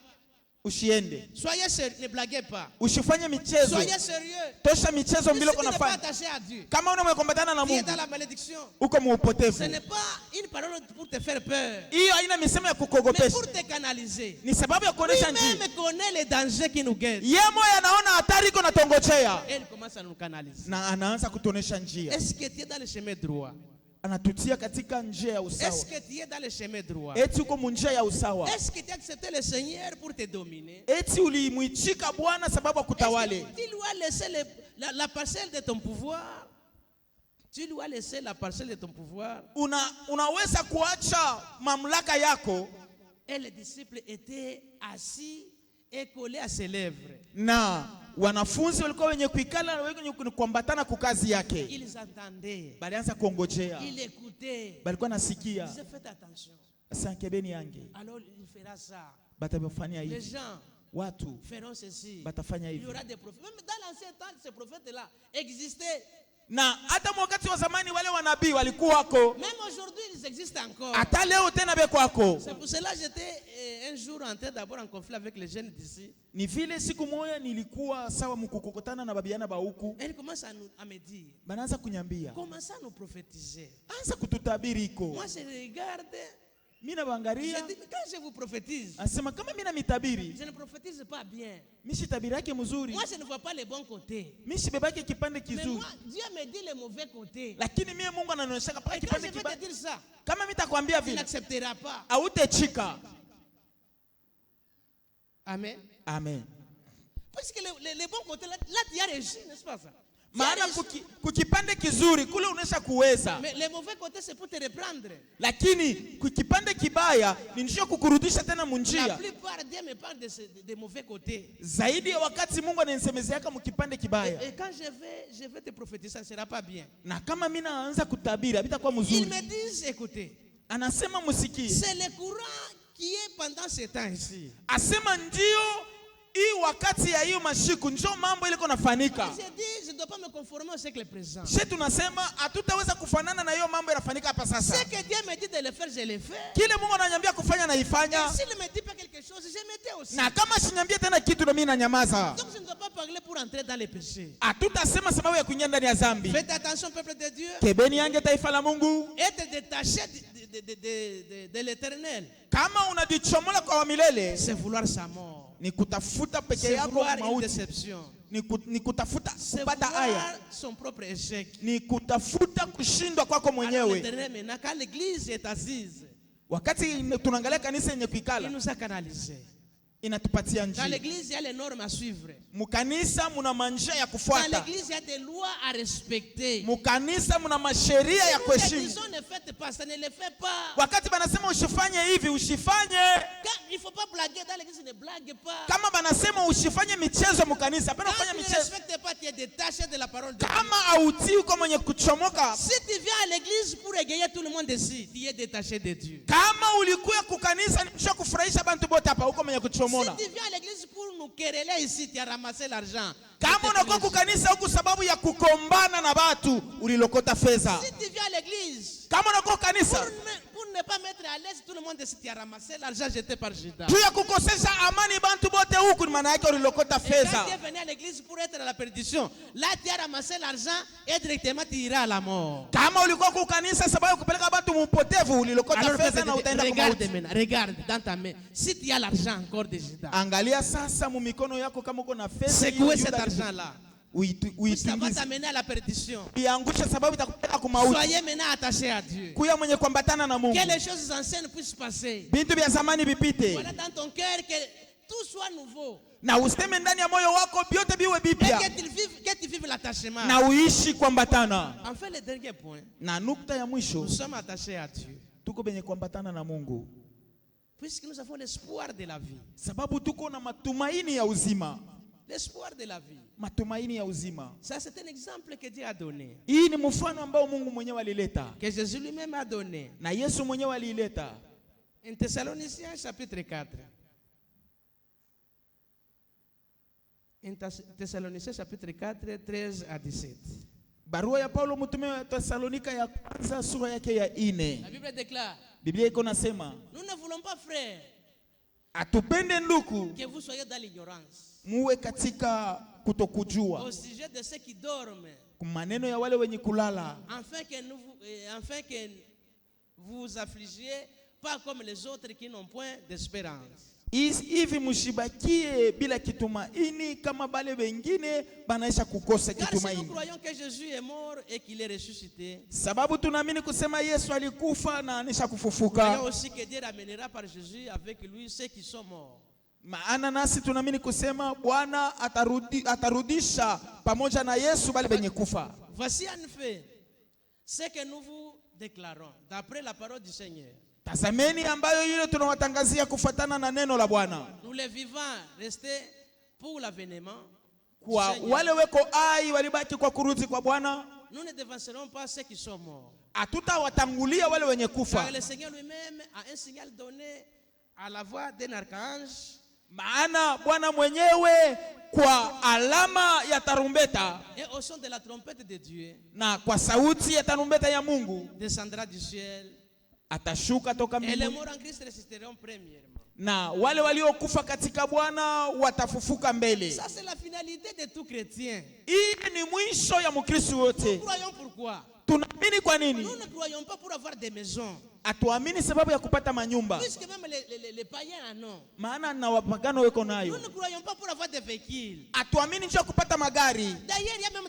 usiende, Soyez sérieux, ne blaguez pas. usifanye michezo. Soyez sérieux. Tosha michezo Si mbilo tu n'es pas kunafanya. attaché à Dieu, Kama una mwenye kuambatana na tu es Mungu, dans la malédiction. uko Ce muupotevu. n'est pas une parole pour te faire peur, Hiyo haina misemo ya mais kukogopesha, pour te canaliser. ni sababu ya kuonesha njia. Lui-même connaît les dangers qui nous guettent. Yeye moyo anaona hatari iko natongojea, Et il commence à nous canaliser. na anaanza kutuonesha njia, Est-ce que tu es dans le chemin droit? anatutia katika njia ya usawa. Est-ce que tu es dans le chemin droit? Eti uko munjia ya usawa, Est-ce que tu as accepté le Seigneur pour te dominer? eti ulimwichika Bwana sababu Est-ce akutawale. que tu lui as laissé la parcelle de ton pouvoir? Tu lui as laissé la parcelle de ton pouvoir? Unaweza kuacha mamlaka yako, Et les disciples étaient assis et collés à ses lèvres. na wanafunzi walikuwa wenye kuikala na wenye kuambatana kwa kazi yake. Ils entendaient, Balianza kuongojea, ils écoutaient. balikuwa nasikia. Ils disaient, faites attention. Sankebeni yange Alors il fera ça. batafanya Les hivi, gens watu feront ceci. batafanya Il y hivi. aura des prophètes. Même dans l'ancien temps, ces prophètes-là existaient. Na hata wakati wa zamani wale wanabii walikuwako, Même aujourd'hui, ils existent encore. hata leo tena bekwako. C'est pour cela que j'étais un jour entré d'abord en conflit avec les jeunes d'ici. Ni vile siku moja nilikuwa sawa mkukokotana na babiana ba huku, Et ils commencent à me dire, banaanza kunyambia, commencez à nous prophétiser. anza kututabiri iko. Moi, je regarde, Mimi na je bangaria, dis, quand je vous prophétise, anasema kama mimi na mitabiri, je ne prophétise pas bien. mishi tabiri yake mzuri, Moi, je ne vois pas les bons côtés. mishi bebake kipande Mais kizuri, moi, Dieu me dit les mauvais côtés. lakini mimi Mungu ananionyesha paka Et quand kipande je vais kibaya. te dire ça, Kama mimi takwambia tu vile, n'accepteras pas. hautechika. Amen. Amen. Parce que les bons côtés, là, tu as réussi, n'est-ce pas ça? Tu as Maana réussi. kukipande kizuri kule unaisha kuweza, Mais les mauvais côtés, c'est pour te reprendre. lakini kukipande kibaya ni ndio kukurudisha tena La munjia. plupart Dieu me parle des mauvais côtés. Zaidi ya wakati Mungu ananisemezeaka mkipande kibaya. Et quand je vais te prophétiser, ça ne sera pas bien. Na kama mimi naanza kutabiri habitakuwa Ils mzuri. me disent, écoutez, Anasema musikie. c'est le courant qui est pendant ce temps ici. Asema ndio hii wakati ya hiyo mashiku ndio mambo ile konafanyika. J'ai dit, je ne dois pas me conformer au siècle présent. Sisi tunasema hatutaweza kufanana na hiyo mambo yanafanyika hapa sasa. Ce que Dieu me dit de le faire, je le fais. Kile Mungu ananiambia kufanya Et naifanya. s'il ne me dit pas quelque chose, je m'étais aussi. Na kama sinyambia tena kitu na mimi nanyamaza. Donc je ne dois pas parler pour entrer dans les péchés. Hatutasema sababu ya kuingia ndani ya dhambi. Faites attention, peuple de Dieu. Kebeni yange taifa la Mungu. Être détaché de l'éternel, Kama unajichomola kwa milele c'est vouloir sa mort. ni kutafuta peke C'est yako vouloir une mauti. déception. Ni kutafuta C'est kupata vouloir haya. son propre échec. Ni kutafuta kushindwa kwako Alors mwenyewe. l'éternel, maintenant, quand l'église est assise, Wakati tunaangalia kanisa yenye il kuikala, nous a canalisés. inatupatia Dans njia. l'église, il y a les normes à suivre. Mukanisa muna manjia ya Dans kufuata. l'église, il y a des lois à respecter. Mukanisa muna masheria ya Nous kuheshimu. disons ne faites pas, ça ne le fait pas. Wakati banasema usifanye hivi, usifanye. Il ne faut pas blaguer dans l'église, ne blague pas. Kama banasema usifanye michezo mukanisa, hapana Quand kufanya tu ne michezo. respectes pas, tu es détaché de la parole de Dieu. Kama hautii uko mwenye kuchomoka. Si tu viens à l'église pour égayer tout le monde ici, tu es détaché de Dieu. Kama ulikuwa kukanisa ni msha kufurahisha bantu bote hapa uko mwenye kuchomola. Si tu viens à l'église pour nous quereller ici, tu as ramassé l'argent. Kama unakuwa kukanisa huku sababu ya kukombana na watu, ulilokota fedha. Si tu viens à l'église Kama unakuwa kanisa pour ne pas mettre à l'aise tout le monde ici, tu as ramassé l'argent jeté par Judas. tu ya kukosesha amani bantu bote huku, ni maana yake ulilokota Et quand fedha. tu es venu à l'église pour être à la perdition, là tu as ramassé l'argent et directement tu iras à la mort. Kama ulikuwa kukanisa sababu ya kupeleka watu mupotevu, ulilokota Alors fedha na utaenda kwa regarde mauti. maintenant, regarde dans ta main. Si tu as l'argent encore de Judas, Angalia sasa mu mikono yako kama uko na fedha secouez hiyo cet Yuda argent-là. Ça va uitingize. t'amener à la perdition. Iangusha sababu itakupeleka kwa mauti. Soyez maintenant attachés à Dieu. Kuya mwenye kuambatana na Mungu. Que les choses anciennes puissent passer. Bintu vya zamani vipite. Voilà dans ton cœur que tout soit nouveau. Na useme ndani ya moyo wako vyote viwe Et bipya. que tu vives l'attachement. Na uishi kuambatana. Enfin, le dernier point. Na nukta ya mwisho, Nous sommes attachés à Dieu. tuko benye kuambatana na Mungu. Puisque nous avons l'espoir de la vie. Sababu tuko na matumaini ya uzima. L'espoir de la vie. Matumaini ya uzima. Ça, c'est un exemple que Dieu a donné. Hii ni mfano ambao Mungu mwenyewe alileta. Que Jésus lui-même a donné. Na Yesu mwenyewe aliileta. En Thessaloniciens chapitre 4. En Thessaloniciens chapitre 4, 13 à 17. Barua ya Paulo mtume wa Thessalonika ya kwanza sura yake ya 4. La Bible déclare, Biblia iko nasema, nous ne voulons pas, frères, atupende ndugu, que vous soyez dans l'ignorance muwe katika kutokujua. au sujet de ceux qui dorment, Kwa maneno ya wale wenye kulala, afin que vous affligiez pas comme les autres qui n'ont point d'espérance. hivi mshibakie bila kitumaini kama bale wengine banaisha kukosa Car si nous kitumaini. croyons que Jésus est mort et qu'il est ressuscité, Sababu tunaamini kusema Yesu alikufa na anisha croyons kufufuka. aussi que Dieu ramènera par Jésus avec lui ceux qui sont morts. Maana nasi tunaamini kusema Bwana atarudisha pamoja na Yesu bale benye kufa. Voici en fait ce que nous vous déclarons d'après la parole du Seigneur. Tazameni ambayo yule tunawatangazia kufuatana na neno la Bwana. Nous les vivants restés pour l'avènement. Kwa wale weko ai walibaki kwa kurudi kwa Bwana, Nous ne devancerons pas ceux qui sont morts. hatutawatangulia wale wenye kufa. Car le Seigneur lui-même a un signal donné à la voix d'un archange Maana Bwana mwenyewe kwa alama ya tarumbeta et au son de la trompette de Dieu na kwa sauti ya tarumbeta ya Mungu descendra du ciel. atashuka toka Et les mbinguni, morts en Christ ressusciteront premièrement. na wale waliokufa katika Bwana watafufuka mbele. Ça, c'est la finalité de tout chrétien. Hii ni mwisho ya Mkristo Nous wote. croyons pourquoi? Tunaamini kwa nini? Nous ne croyons pas pour avoir des maisons. Atuamini sababu ya kupata manyumba, Puisque même les païens en ont. maana na wapagano weko Nous nayo. ne croyons pas pour avoir des véhicules. Atuamini juu ya kupata magari, D'ailleurs, il y a même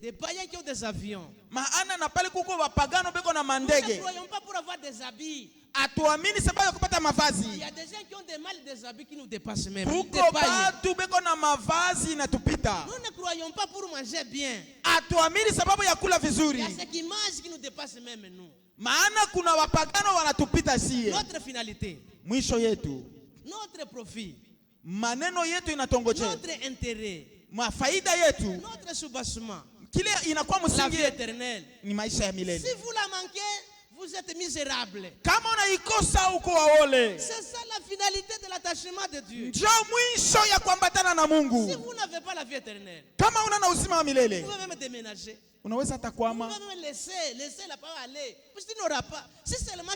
des païens qui ont des avions. maana na pale kuko wapagano beko na Nous ne mandege. croyons pas pour avoir des habits. Atuamini sababu ya kupata Il y mavazi. a des gens qui ont des mal des habits qui nous dépassent même. Des Kuko païens. batu beko na mavazi inatupita. Nous ne croyons pas pour manger bien. Atuamini sababu ya kula Il y vizuri, a ceux qui mangent qui nous dépassent même nous. maana kuna wapagano wanatupita sie. Notre finalité, Mwisho yetu, notre profit, maneno yetu inatongoje, notre intérêt, mafaida yetu, notre soubassement, kile inakuwa la vie msingi éternelle. ni maisha ya milele. Si vous la manquez, vous êtes misérable. Kama unaikosa uko waole, C'est ça la finalité de l'attachement de Dieu. ndio mwisho ya kuambatana na Si Mungu. vous n'avez pas la vie éternelle, Kama una na uzima wa vous milele, pouvez même déménager. unaweza hata Vous kuama, pouvez même laisser la parole aller. Puisqu'il n'aura pas. Si seulement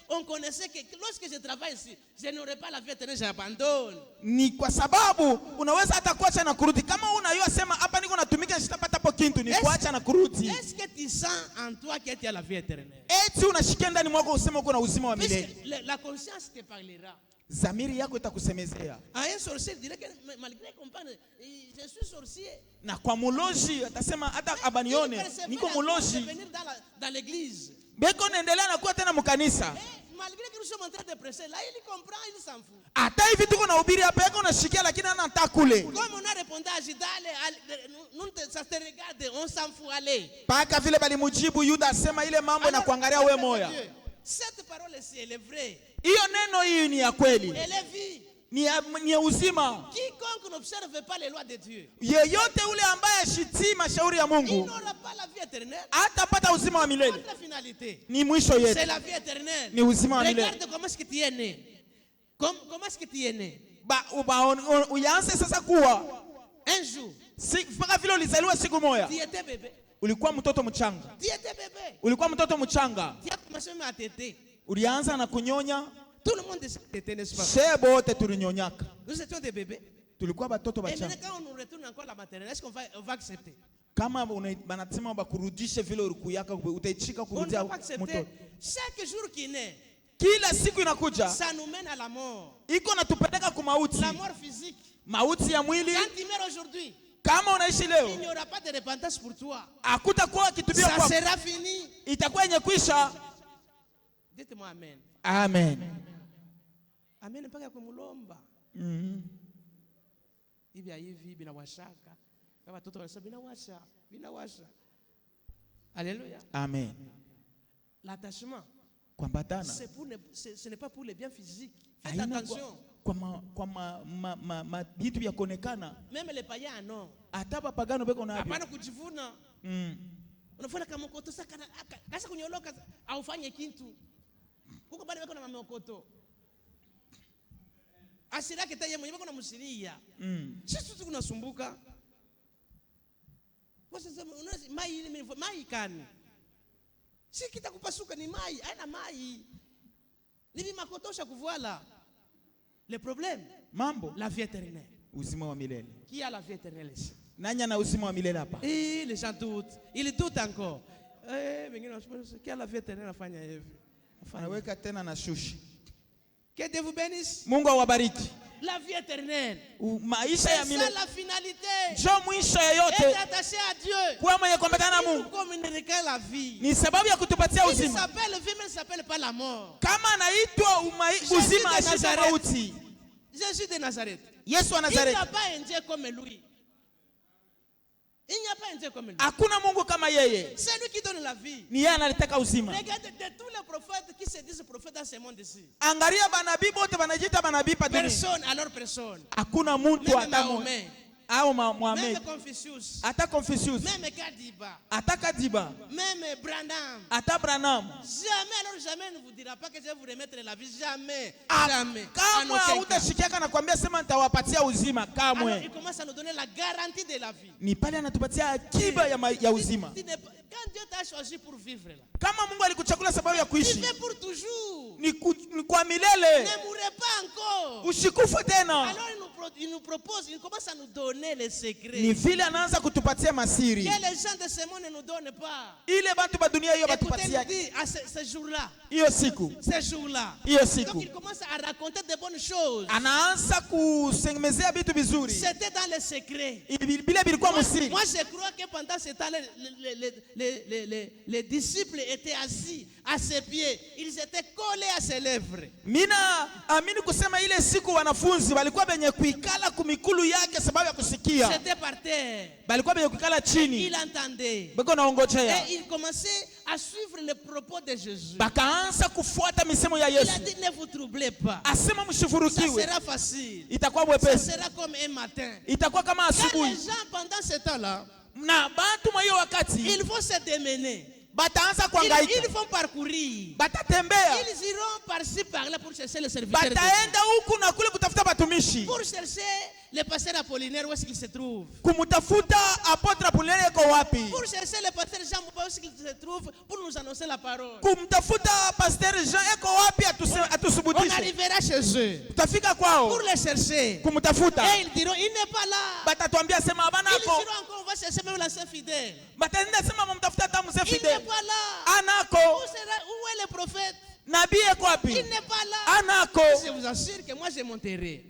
qu'on connaissait que lorsque je travaille ici, je n'aurai pas la vie éternelle, j'abandonne. ni kwa sababu unaweza hata kuacha na kurudi. Kama unayua sema hapa niko natumika sitapata hapo kitu, ni kuacha na kurudi. Est-ce que tu sens en toi que tu as la vie éternelle? Eti unashikia ndani mwako useme uko na uzima wa milele. Puisque la conscience te parlera. Zamiri yako itakusemezea. Un sorcier dirait que malgré qu'on parle, je suis sorcier. Na kwa muloji atasema hata abanione niko muloji. Venir dans l'église. Beko naendelea na kuwa tena mkanisa. malgré que nous sommes en train de prêcher, là, il comprend, il s'en fout. Hata hivi tuko na ubiri hapa yako unashikia lakini hana hata kule. Comme on a répondu à Judas, ça te regarde, on s'en fout, allez. Paka vile balimujibu Yuda asema ile mambo na kuangalia wewe moya. Cette parole ici, elle est vraie. Hiyo neno hii ni ya kweli. Elle est vie. Ni ya uzima. Quiconque n'observe pas les lois de Dieu, Yeyote ule ambaye ashitii mashauri ya il Mungu n'aura pas la vie éternelle. hatapata uzima wa milele. Notre finalité, Ni mwisho c'est yetu. la vie éternelle. Ni uzima wa milele. Regarde comment est-ce que tu es né. Comment est-ce que tu es né? Uyaanze sasa kuwa Un jour, mpaka vile ulizaliwa siku moja. tu étais bébé. Ulikuwa mtoto mchanga. Tu étais bébé. Ulikuwa mtoto mchanga. Tu as commencé même à téter. Ulianza na kunyonya. Tout le monde était, n'est-ce pas? Shebo wote tulinyonyaka. Nous étions des bébés. Tulikuwa batoto Et maintenant, bachanga. quand on nous retourne encore à la maternelle, est-ce qu'on va accepter? Kama banasema bakurudishe vile ulikuyaka utaichika On ne kurudia va pas accepter. mtoto. Chaque jour qui naît, Kila siku inakuja ça nous mène à la mort. iko natupeleka kumauti. La mort physique. Mauti ya mwili. Quand tu meurs aujourd'hui, Kama unaishi il leo n'y aura pas de repentance pour toi. hakutakuwa kitubio Ça kwa sera fini. itakuwa yenye kwisha. Dites-moi amen. Amen. Amen mpaka kwa mulomba. Hivi binawashaka. Kama watoto wanasema binawasha. Alléluia. Amen. L'attachement, Kuambatana ce n'est pas pour les biens physiques. Faites haina attention. kwa vitu vya kuonekana. Même les païens non. Hata bapagano beko navyo. Hapana kujivuna. Unafanya kama mkoto sasa kasa kunyoloka aufanye kitu. Huko bado beko na mamokoto. Asira kita yeye mwenyewe kuna msiria. Sisi tunasumbuka. Kwa sababu unaona mai kani. Si kitakupasuka ni mai, haina mai. Ni makotosha kuvuala. Le problème, Mambo la vie éternelle. uzima wa milele. Qui a la vie éternelle ici? Nanya na uzima wa milele hapa. Les gens doutent. Ils doutent encore. Qui a la vie éternelle afanya hivi? Anaweka tena na shushi. Que Dieu vous bénisse. Mungu awabariki. La vie éternelle. Maisha ya C'est milele. ça la finalité. Jo mwisho ya Être yote attaché à Dieu. kuwa mwenye kuambatana na Il nous Mungu communique la vie. ni sababu ya kutupatia Il uzima. s'appelle vie, mais il ne s'appelle pas la mort. Kama anaitwa uzima ashika mauti. Jésus de Nazareth. Yesu wa Il n'y Nazareti. a pas un Dieu comme lui. Il n'y a pas un Dieu comme lui. Hakuna Mungu kama yeye. C'est lui qui donne la vie. Ni yeye analitaka uzima. Regardez de tous les prophètes qui se disent prophètes dans ce monde ici. Angalia banabii bote banajiita banabii pa dunia. Personne, alors personne. Hakuna mtu Même hata mmoja. Mahomet, Au même Muhammad, Confucius, hata Confucius, même Kadiba, hata Kadiba, même Branham. hata Branham. Jamais, alors jamais ne vous dira pas que je vais vous remettre la vie. Jamais. Ah, Jamais. En Kamwe aucun cas. hautashikiaka na kuambia sema nitawapatia uzima Alors, kamwe. il commence à nous donner la garantie de la vie. Ni pale anatupatia akiba ya uzima. Quand Dieu t'a choisi pour vivre là, Kama Mungu alikuchagua sababu ya il kuishi, fait pour toujours. ni kwa milele. Ne mourrez pas encore. Usikufu tena. Alors il nous propose, il commence à nous donner les secrets Ni vile anaanza kutupatia masiri. que les gens de ce monde ne nous donnent pas. Ile bantu ba dunia hiyo Écoutez, batupatia il dit à ce jour-là, hiyo siku. ce jour-là. Hiyo Donc siku. il commence à raconter de bonnes choses. Anaanza kusemezea vitu vizuri. C'était dans les secrets. Bila bilikuwa musiri. Moi, je crois que pendant ce temps, les disciples étaient assis à ses pieds. Ils étaient collés à ses lèvres. Mina amini kusema ile siku wanafunzi walikuwa benye kuikala kumikulu yake sababu ya kusikia. C'était par terre. Balikuwa benye kuikala chini. Il entendait. Beko naongojea. Et il commençait à suivre les propos de Jésus. Bakaanza kufuata misemo ya Il a Yesu. dit, ne vous troublez pas. Asema Ça mshifurukiwe. sera facile. Itakuwa Ça mwepesi. sera comme un matin. Itakuwa kama Car asubuhi. les gens, pendant ce temps-là, Na bantu mwa hiyo wakati ils vont se démener. bataanza kuhangaika. Ils vont parcourir. Batatembea. Ils iront par-ci par-là pour chercher les serviteurs. Bataenda huku na kule kutafuta batumishi. Pour chercher le pasteur Apollinaire, où est-ce qu'il se trouve? Kumutafuta apôtre Apollinaire yuko wapi? Pour chercher le pasteur Jean Mouba, où est-ce qu'il se trouve? Pour nous annoncer la parole. Kumtafuta pasteur Jean yuko wapi On atusubutishe? arrivera chez eux. Tutafika kwao. Pour les chercher. Kumtafuta. Et ils diront, il n'est pas là. Batatuambia sema Ils abanako. diront encore, on va chercher même l'ancien fidèle. Bataenda sema mumtafuta hata mzee Il n'est Fidel. pas là. Anako. Où est le prophète? Nabii yuko wapi? Il n'est pas là. Anako. Je vous assure que moi j'ai monteré.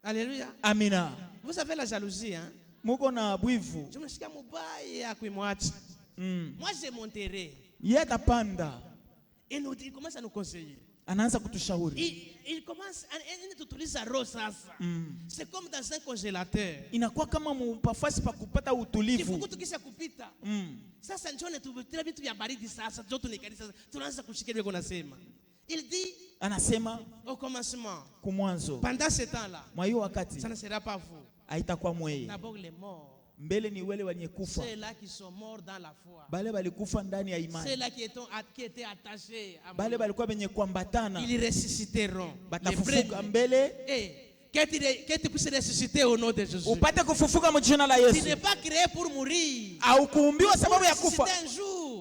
Alléluia. Amina. Vous savez la jalousie, hein? Muko na bwivu. Je me suis dit, Moubaye à Kwimwachi. Moi j'ai monteré. Yeye atapanda. Et il commence à nous conseiller. Anaanza kutushauri. Il commence à tutuliza roho sasa. C'est comme dans un congélateur. Inakuwa kama mpafasi pa kupata utulivu. Kifuku tukisha kupita. Sasa njone tubitira vitu vya baridi sasa, ndio tunikali sasa. Tunaanza kushika vile kunasema. Il dit, anasema au commencement, kumwanzo, pendant ce temps-là, mwa hiyo wakati, ça ne sera pas vous. Haitakuwa mweye. D'abord les morts. Mbele ni wale wanyekufa. Ceux-là qui sont morts dans la foi. Bale balikufa ndani ya imani. Ceux-là qui étaient attachés à bale balikuwa benye kuambatana. Ils ressusciteront. Batafufuka mbele. Que tu puisses ressusciter au nom de Jésus. Upate kufufuka mjina la Yesu. Tu n'es pas créé pour mourir. Au kuumbiwa sababu ya kufa.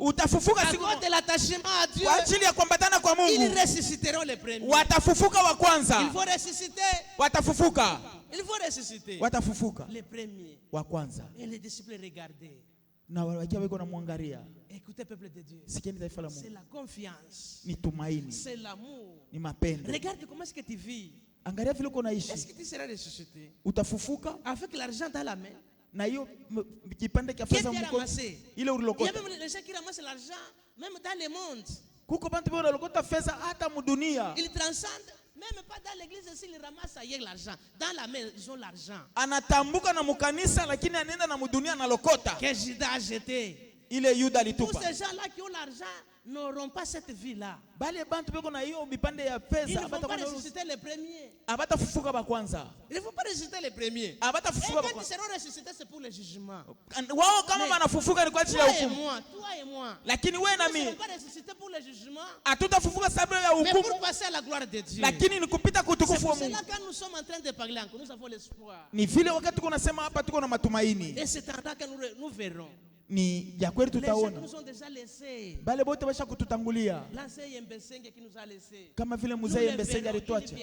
Utafufuka siku moja. De l'attachement à Dieu. Kwa ajili ya kuambatana kwa Mungu. Ils ressusciteront les premiers. Watafufuka wa kwanza. Il faut ressusciter. Watafufuka. Il faut ressusciter. Watafufuka. Les premiers. Wa kwanza. Et les disciples regardaient. Na wakia weko na muangalia. Écoutez peuple de Dieu. Sikieni taifa la Mungu. C'est la confiance. Ni tumaini. C'est l'amour. Ni mapendo. Regarde comment est-ce que tu vis. Angalia vile uko naishi. Est-ce que tu seras ressuscité? Utafufuka avec l'argent dans la main. Na hiyo kipande kia pesa mkono. Ile ulilokota. Il y a même les gens qui ramassent l'argent même dans le monde. Kuko bantu bora lokota pesa hata mudunia. Ils transcendent même pas dans l'église s'ils ramassent ailleurs l'argent. Dans la main ils ont l'argent. Anatambuka na mukanisa lakini anaenda na mudunia analokota. Que Judas a jeté. Ile Yuda alitupa. Tous ces gens-là qui ont l'argent n'auront pas cette vie-là. Bale bantu beko na hiyo mipande ya pesa. Ils ne vont pas ressusciter les premiers. Abata fufuka ba kwanza. Ils ne vont pas ressusciter les premiers. Abata fufuka ba kwanza. Quand ils seront ressuscités c'est pour le jugement. Wao kama wanafufuka ni kwa ajili ya hukumu. Toi et moi. Lakini wewe na mimi. Ils ne vont pas ressusciter pour le jugement. Hatutafufuka sababu ya hukumu. Mais pour passer à la gloire de Dieu. Lakini ni kupita kwa utukufu wa Mungu. C'est là quand nous sommes en train de parler encore nous avons l'espoir. Ni vile wakati tuko nasema hapa tuko na matumaini. Et c'est en tant que nous verrons. Ni vya kweli tutaona. Bale bote basha kututangulia. Qui nous a laissé. Kama vile mzee Yembesenge alituacha.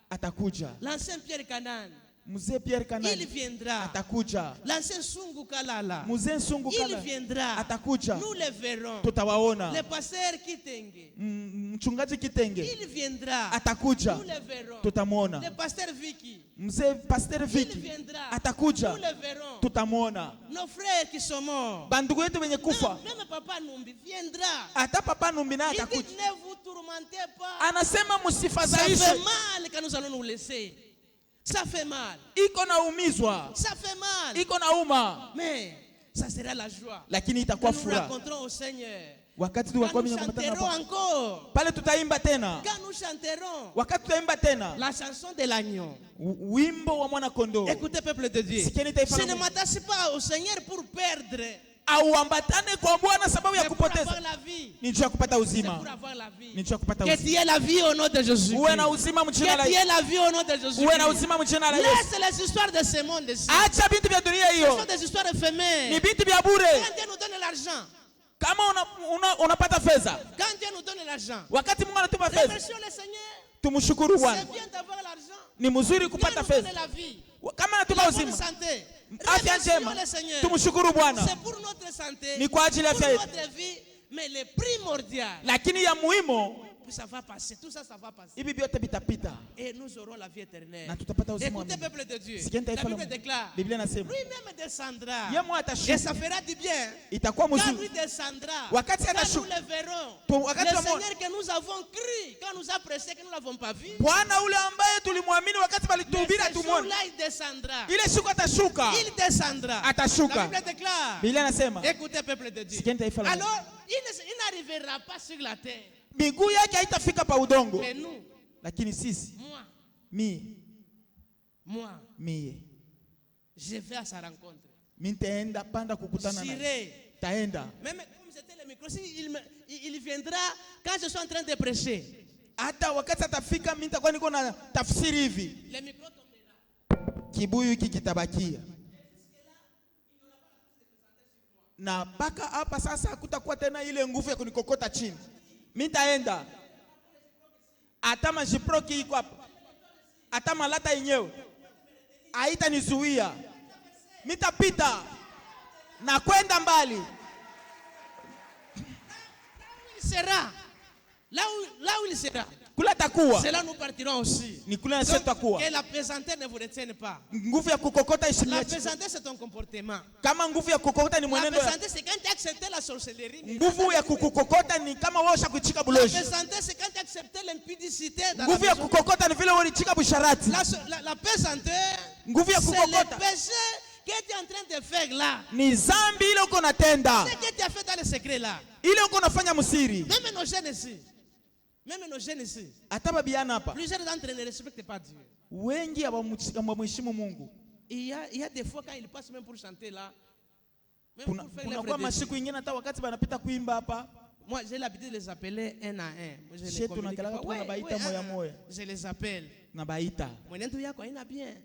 Atakuja. L'ancien Pierre Canaan. Mzee Pierre Canaan. Il viendra. Atakuja. L'ancien Sungu Kalala. Mzee Sungu Kalala. Il viendra. Atakuja. Nous le verrons. Tutawaona. Le pasteur Kitenge. Mchungaji Kitenge. Il viendra. Atakuja. Nous le verrons. Tutamuona. Le pasteur Vicky. Mzee pasteur Vicky. Il viendra. Atakuja. Nous le verrons. Tutamuona. Nos frères qui sont morts. Bandugu yetu wenye kufa. Même papa Numbi viendra. Ata papa Numbi na atakuja. Il dit ne vous tourmentez pas. Anasema msifadhaishe. Ça fait mal quand nous allons nous laisser. Ça fait mal. Iko na umizwa. Ça fait mal. Iko na uma. Mais ça sera la joie. Lakini itakuwa furaha. Nous rencontrons au Seigneur. Wakati tuwakuwa nous chanterons encore. Pale tutaimba tena. Quand nous chanterons. Wakati tutaimba tena. La chanson de l'agneau. Wimbo wa mwana kondoo. Écoutez peuple de Dieu. Je ne m'attache pas au Seigneur pour perdre. Auambatane kwa Bwana sababu ya kupoteza. Ni njia ya kupata uzima. Ni njia ya kupata uzima. Que tu aies la vie au nom de Jésus. Uwe na uzima mjina la Yesu. Que tu aies la vie au nom de Jésus. Uwe na uzima mjina la Yesu. Laisse les histoires de ce monde ici. Acha vitu vya dunia hiyo. Ce sont des histoires éphémères. Ni vitu vya bure. Quand Dieu nous donne l'argent. Kama unapata fedha. Quand Dieu nous donne l'argent. Wakati Mungu anatupa fedha. Remercions le Seigneur. Tumshukuru Bwana. C'est bien d'avoir l'argent. Ni mzuri kupata fedha. Kama anatupa uzima. Afya njema. Tumshukuru Bwana. C'est pour notre santé. Ni kwa ajili ya afya yetu. Notre vie, mais le primordial. Lakini ya muhimu, ça va passer, tout ça va passer. Hivi vyote vitapita. Et nous aurons la vie éternelle. Na tutapata uzima wa milele. Écoutez peuple de Dieu. La Bible déclare. Biblia inasema. Lui-même descendra. Et ça fera du bien. Itakuwa mzuri. Quand lui descendra. Wakati nous le verrons. Le Seigneur que nous avons cru, quand nous a pressé que nous l'avons pas vu. Bwana ule ambaye tulimwamini wakati balituhubiri tumuone. Là il descendra. Ile siku atashuka. Il descendra. Atashuka. La Bible déclare. Biblia inasema. Écoutez peuple de Dieu. Alors, il n'arrivera pas sur la terre. Miguu yake haitafika pa udongo. Mais nous, lakini sisi, moi, je vais à sa rencontre. Nitaenda panda kukutana naye. Taenda. Même comme c'était le micro, il viendra quand je suis en train de prêcher. Hata wakati atafika mimi nitakuwa niko na tafsiri hivi. Le micro tombera. Kibuyu hiki kitabakia. Na mpaka hapa sasa hakutakuwa tena ile nguvu ya kunikokota chini. Mimi taenda. Hata majiproki iko hapa. Hata malata yenyewe haitanizuia. Mimi tapita na kwenda mbali. Là où il sera. kula takuwa c'est là nous partirons aussi. ni kule na Donc, sisi tutakuwa. que la pesanteur ne vous retienne pas. Nguvu ya kukokota La ishimiachi. pesanteur, c'est ton comportement. Kama nguvu ya kukokota ni La mwenendo ya pesanteur, c'est quand tu as accepté la sorcellerie. nguvu ya kukokota ni kama wewe ushakuchika La buloshi. pesanteur, c'est quand tu as accepté l'impudicité dans la Nguvu ya maison. kukokota ni vile ulichika busharati. La pesanteur, Nguvu ya c'est kukokota le péché que tu es en train de faire là. ni zambi ile uko natenda, Ce que tu as fait dans le secret là. ile uko nafanya msiri. Même nos jeunes ici. Même nos jeunes ici. Hata babiana hapa Plusieurs d'entre eux ne respectent pas Dieu. wengi hawamheshimu Mungu. Il y a des fois quand ils passent même pour chanter là. Même Kuna pour faire kunakuwa l'œuvre de masiku Dieu. ingine hata wakati banapita kuimba hapa, Moi, j'ai l'habitude de les appeler un à un. Moi, je Chez les toi, communique nakala pas. tu unabaita moya moya. Je les appelle. na baita Mwenendo yako haina bien.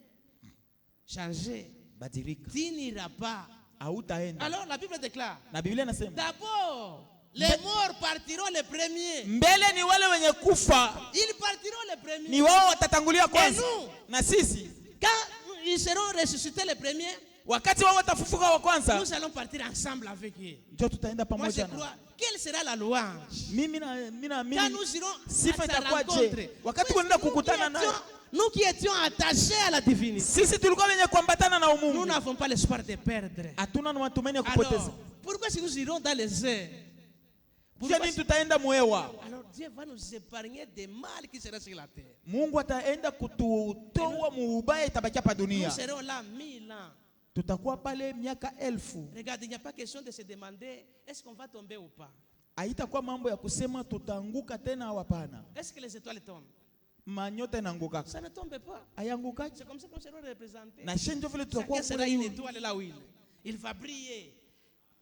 Changer. badirika, Tu n'iras pas. hautaenda. Alors la Bible déclare. Na Biblia inasema D'abord, les morts partiront les premiers. mbele ni wale wenye kufa, Ils partiront les premiers. ni wao watatangulia kwanza. nous? Na sisi Quand ils seront ressuscités les premiers, wakati wao watafufuka wa kwanza, nous allons partir ensemble avec eux. ndio tutaenda Moi, je pamoja na. crois, quelle sera la louange? Mimi Quand naamini nous irons sifa à sa itakuwa rencontre. je wakati Oui, tunaenda nous qui kukutana naye. étions- Nous qui étions attachés à la divinité, Sisi tulikuwa wenye kuambatana na nous umungu, n'avons pas l'espoir de perdre. hatuna na matumaini ya kupoteza. Alors, pourquoi si nous irons dans les airs? Kisha nini tutaenda mwewa? Alors Dieu va nous épargner des mal qui sera sur la terre. Mungu ataenda kututoa muubaya, itabakia pa Nous dunia. serons là 1000 ans. Tutakuwa pale miaka 1000. Regarde, il n'y a pas question de se demander est-ce qu'on va tomber ou pas. Haitakuwa mambo ya kusema tutaanguka tena au hapana. Est-ce que les étoiles tombent? Manyota inaanguka. Ça ne tombe pas. Hayanguka. C'est comme ça qu'on sera représenté. Na shenjo vile tutakuwa Chacun sera une étoile là où il va briller.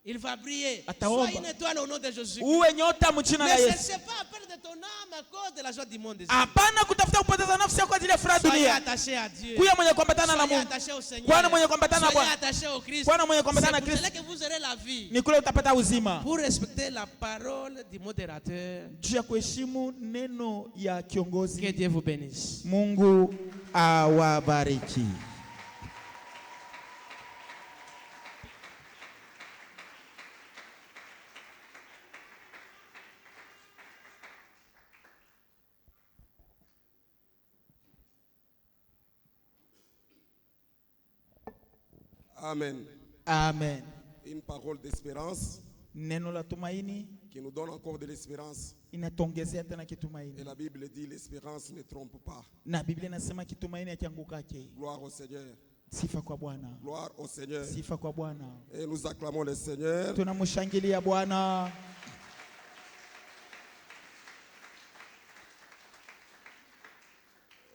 Il va briller. Ataomba. Sois une étoile au nom de Jésus. Uwe nyota mchina la Ne Yesu. cherchez pas à perdre ton âme à cause de la joie du monde. Hapana kutafuta kupoteza nafsi yako kwa ajili ya furaha Soyez dunia. attachés à Dieu. Kuya mwenye kuambatana na Soyez Mungu. attachés au Seigneur. Bwana mwenye kuambatana na Soyez Bwana. attachés au Christ. Bwana mwenye C'est kuambatana na pour Kristo. cela que vous aurez la vie. Ni kule utapata uzima. Pour respecter la parole du modérateur. Juu ya kuheshimu neno ya Que kiongozi. Dieu vous bénisse. Mungu awabariki. Amen. Amen. Une parole d'espérance Neno la tumaini qui nous donne encore de l'espérance. inatuongezea tena Et kitumaini. la Bible dit l'espérance ne trompe pas. Na Biblia inasema kitumaini hakiangukake. Gloire au Seigneur. Sifa kwa Bwana. Gloire au Seigneur. Sifa kwa Bwana. Et nous acclamons le Seigneur. Tunamshangilia Bwana.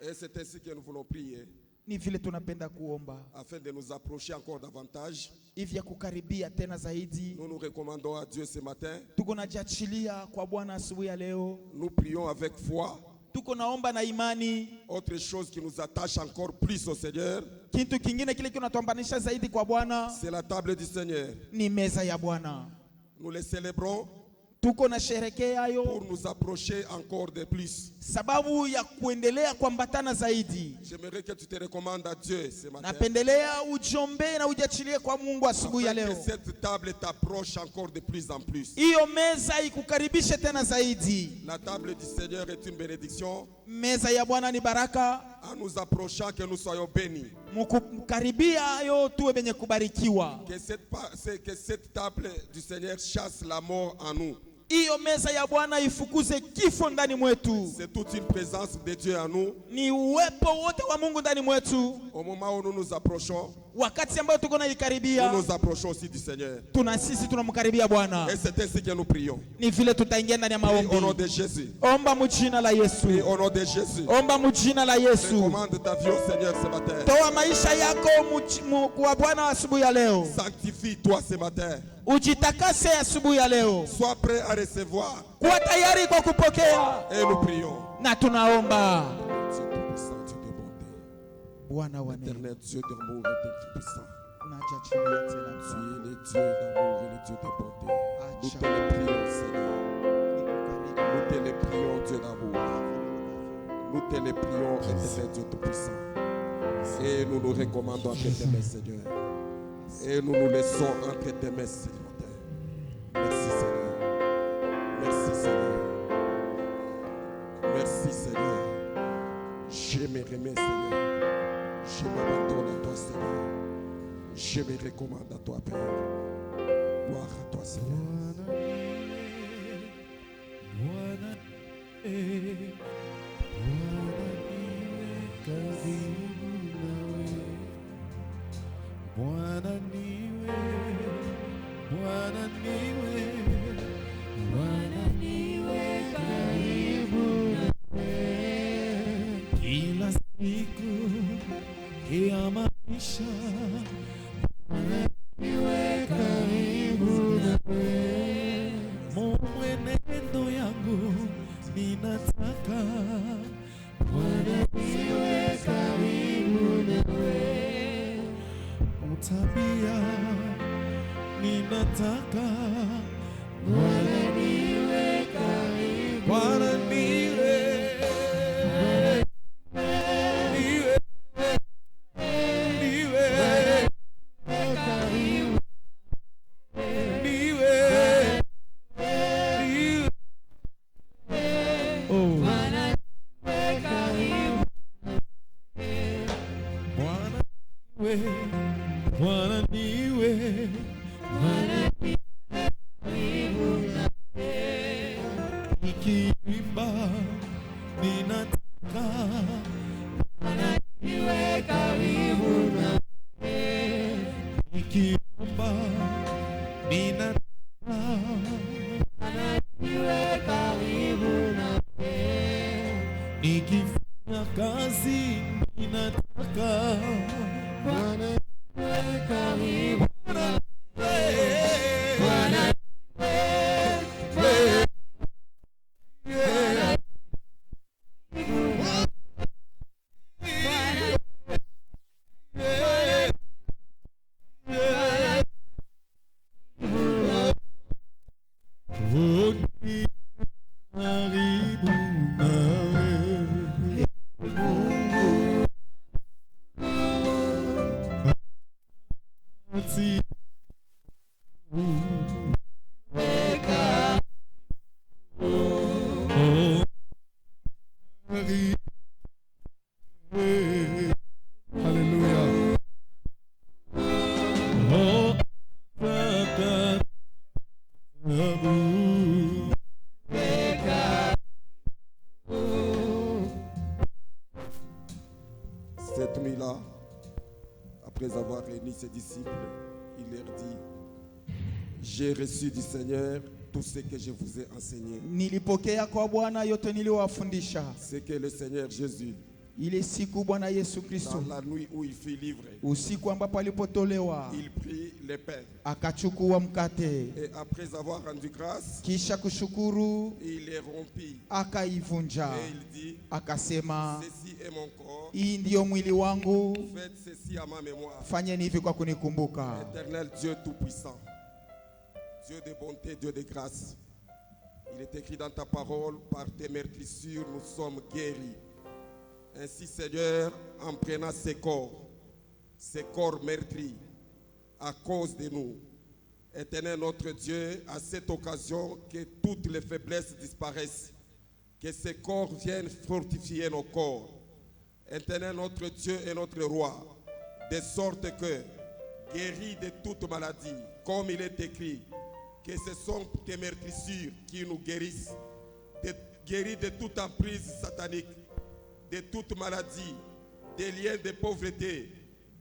Et c'est ainsi que nous voulons prier Ni vile tunapenda kuomba afin de nous approcher encore davantage. hivi ya kukaribia tena zaidi. Nous nous recommandons à Dieu ce matin. Tuko najiachilia kwa Bwana asubuhi ya leo. Nous prions avec foi. Tuko naomba na imani. Autre chose qui nous attache encore plus au Seigneur, Kitu kingine kile kinatuambanisha zaidi kwa Bwana c'est la table du Seigneur. ni meza ya Bwana. Nous les célébrons Tuko na sherekea pour yo nous approcher encore de plus. sababu ya kuendelea kuambatana zaidi. J'aimerais que tu te recommandes à Dieu ce matin. Napendelea ujombe na ujiachilie kwa Mungu asubuhi ya Afin leo. que cette table t'approche encore de plus en plus. Hiyo meza ikukaribishe tena zaidi. La table du Seigneur est une bénédiction. Meza ya Bwana ni baraka. En nous approchant, que nous soyons bénis. Mkukaribia yo tuwe benye kubarikiwa. Que cette table du Seigneur chasse la mort en nous. Hiyo meza ya Bwana ifukuze kifo ndani mwetu. C'est toute une présence de Dieu en nous. Ni uwepo wote wa Mungu ndani mwetu. Au moment où nous nous approchons, Wakati ambao tuko naikaribia, nous nous approchons aussi du Seigneur. sisi tunamkaribia Bwana. Et c'est ainsi que nous prions. Ni vile tutaingia ndani ya Prie au nom maombi. de Jésus. Omba mjina la Prie Yesu. au nom de Jésus. Omba mjina la Yesu. Recommande ta vie au Seigneur ce matin. Toa maisha yako kwa Bwana asubuhi ya leo. Sanctifie-toi ce matin. Ujitakase asubuhi ya leo. Sois prêt à recevoir. Kuwa tayari kwa kupokea. Et nous prions. Na tunaomba. Dieu tout-puissant, Dieu de bonté. Bwana wa neema. Éternel Dieu d'amour et de tout-puissant. Najiachilia Tu tena es Bwana. le Dieu d'amour et le Dieu de bonté. Nous te le prions, Seigneur. Nous te le prions, Dieu d'amour. Nous te le prions, éternel Dieu tout-puissant. Et nous nous recommandons entre tes mains, Seigneur. Et nous nous laissons entre tes mains, Seigneur. Merci, Seigneur. Merci, Seigneur. Merci, Seigneur. Je me remets, Seigneur. Je m'abandonne à toi, Seigneur. Je me recommande à toi, Père. Gloire à toi, Seigneur. Kila siku ya maisha niwe karibu nawe, mwenendo yangu ninataka Bwana niwe karibu nawe, tabia ninataka Bwana niwe karibu, Bwana niwe nikifanya kazi ninataka Bwana niwe karibu, Bwana Cette nuit-là, après avoir réuni ses disciples, il leur dit: j'ai reçu du Seigneur tout ce que je vous ai enseigné. Nilipokea kwa Bwana yote niliowafundisha. C'est que le Seigneur Jésus, Ile siku Bwana Yesu Kristo, dans la nuit où il fut livré, usiku ambapo alipotolewa, il prit le pain akachukua mkate, et après avoir rendu grâce, kisha kushukuru, il les rompit akaivunja, et il dit: akasema, ceci est mon corps, hii ndiyo mwili wangu, faites ceci à ma mémoire. fanyeni hivi kwa kunikumbuka. Éternel Dieu Tout-Puissant, Dieu de bonté, Dieu de grâce, il est écrit dans ta parole: par tes meurtrissures nous sommes guéris. Ainsi, Seigneur, en prenant ces corps meurtris à cause de nous, Éternel notre Dieu, à cette occasion, que toutes les faiblesses disparaissent, que ces corps viennent fortifier nos corps. Éternel notre Dieu et notre Roi, de sorte que, guéris de toute maladie, comme il est écrit, que ce sont tes meurtrissures qui nous guérissent, guéris de toute emprise satanique, de toute maladie, des liens de pauvreté,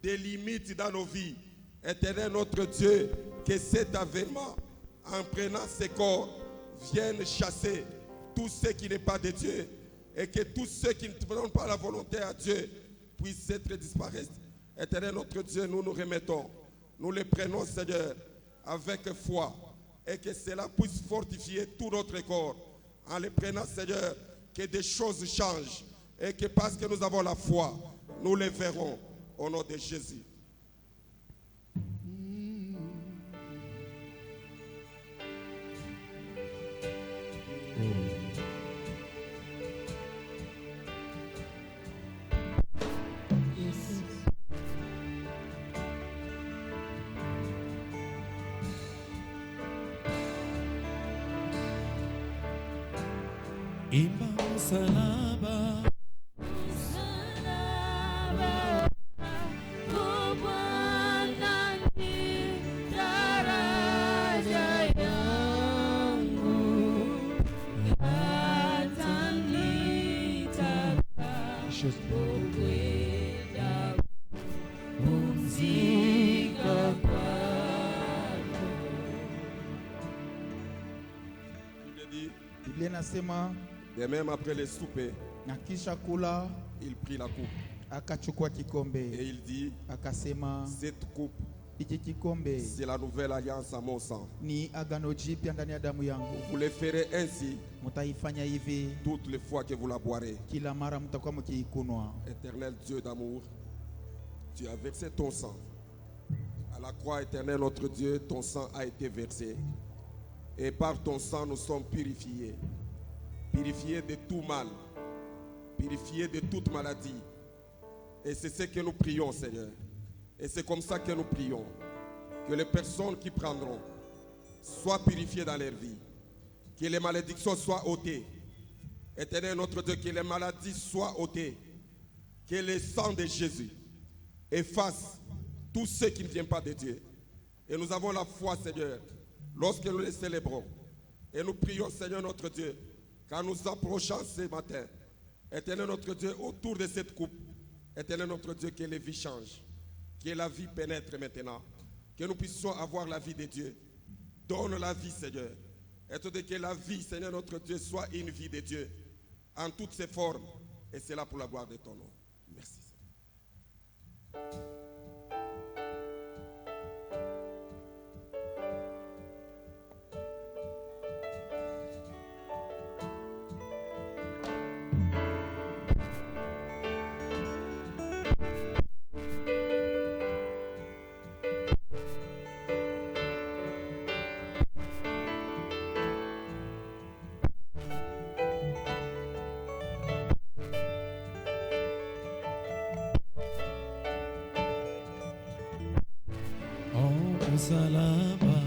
des limites dans nos vies. Éternel notre Dieu, que cet avènement, en prenant ces corps, vienne chasser tout ce qui n'est pas de Dieu, et que tous ceux qui ne donnent pas la volonté à Dieu puissent être disparaître. Éternel notre Dieu, nous nous remettons, nous les prenons, Seigneur, avec foi, et que cela puisse fortifier tout notre corps. En les prenant, Seigneur, que des choses changent, et que parce que nous avons la foi, nous les verrons au nom de Jésus. Imba msalaba, precious blood. Il dit, Biblia inasema de même après le souper, na kisha kula il prit la coupe akachukua et kikombe il dit, akasema, cette coupe, hiki kikombe c'est la nouvelle alliance à mon sang. ni agano jipya ndani ya damu yangu. Vous le ferez ainsi Mtaifanya hivi toutes les fois que vous la boirez. kila mara mtakuwa mkiikunwa. Éternel Dieu d'amour, tu as versé ton sang. À la croix, éternel notre Dieu, ton sang a été versé. Et par ton sang, nous sommes purifiés. Purifiés de tout mal. Purifiés de toute maladie. Et c'est ce que nous prions, Seigneur. Et c'est comme ça que nous prions. Que les personnes qui prendront soient purifiées dans leur vie. Que les malédictions soient ôtées. Éternel notre Dieu, que les maladies soient ôtées. Que le sang de Jésus efface tout ce qui ne vient pas de Dieu. Et nous avons la foi, Seigneur, lorsque nous les célébrons. Et nous prions, Seigneur notre Dieu, quand nous approchons ce matin, Éternel notre Dieu, autour de cette coupe, Éternel notre Dieu, que les vies changent, que la vie pénètre maintenant, que nous puissions avoir la vie de Dieu. Donne la vie, Seigneur. Et que la vie, Seigneur notre Dieu, soit une vie de Dieu en toutes ses formes. Et c'est là pour la gloire de ton nom. Merci. Salama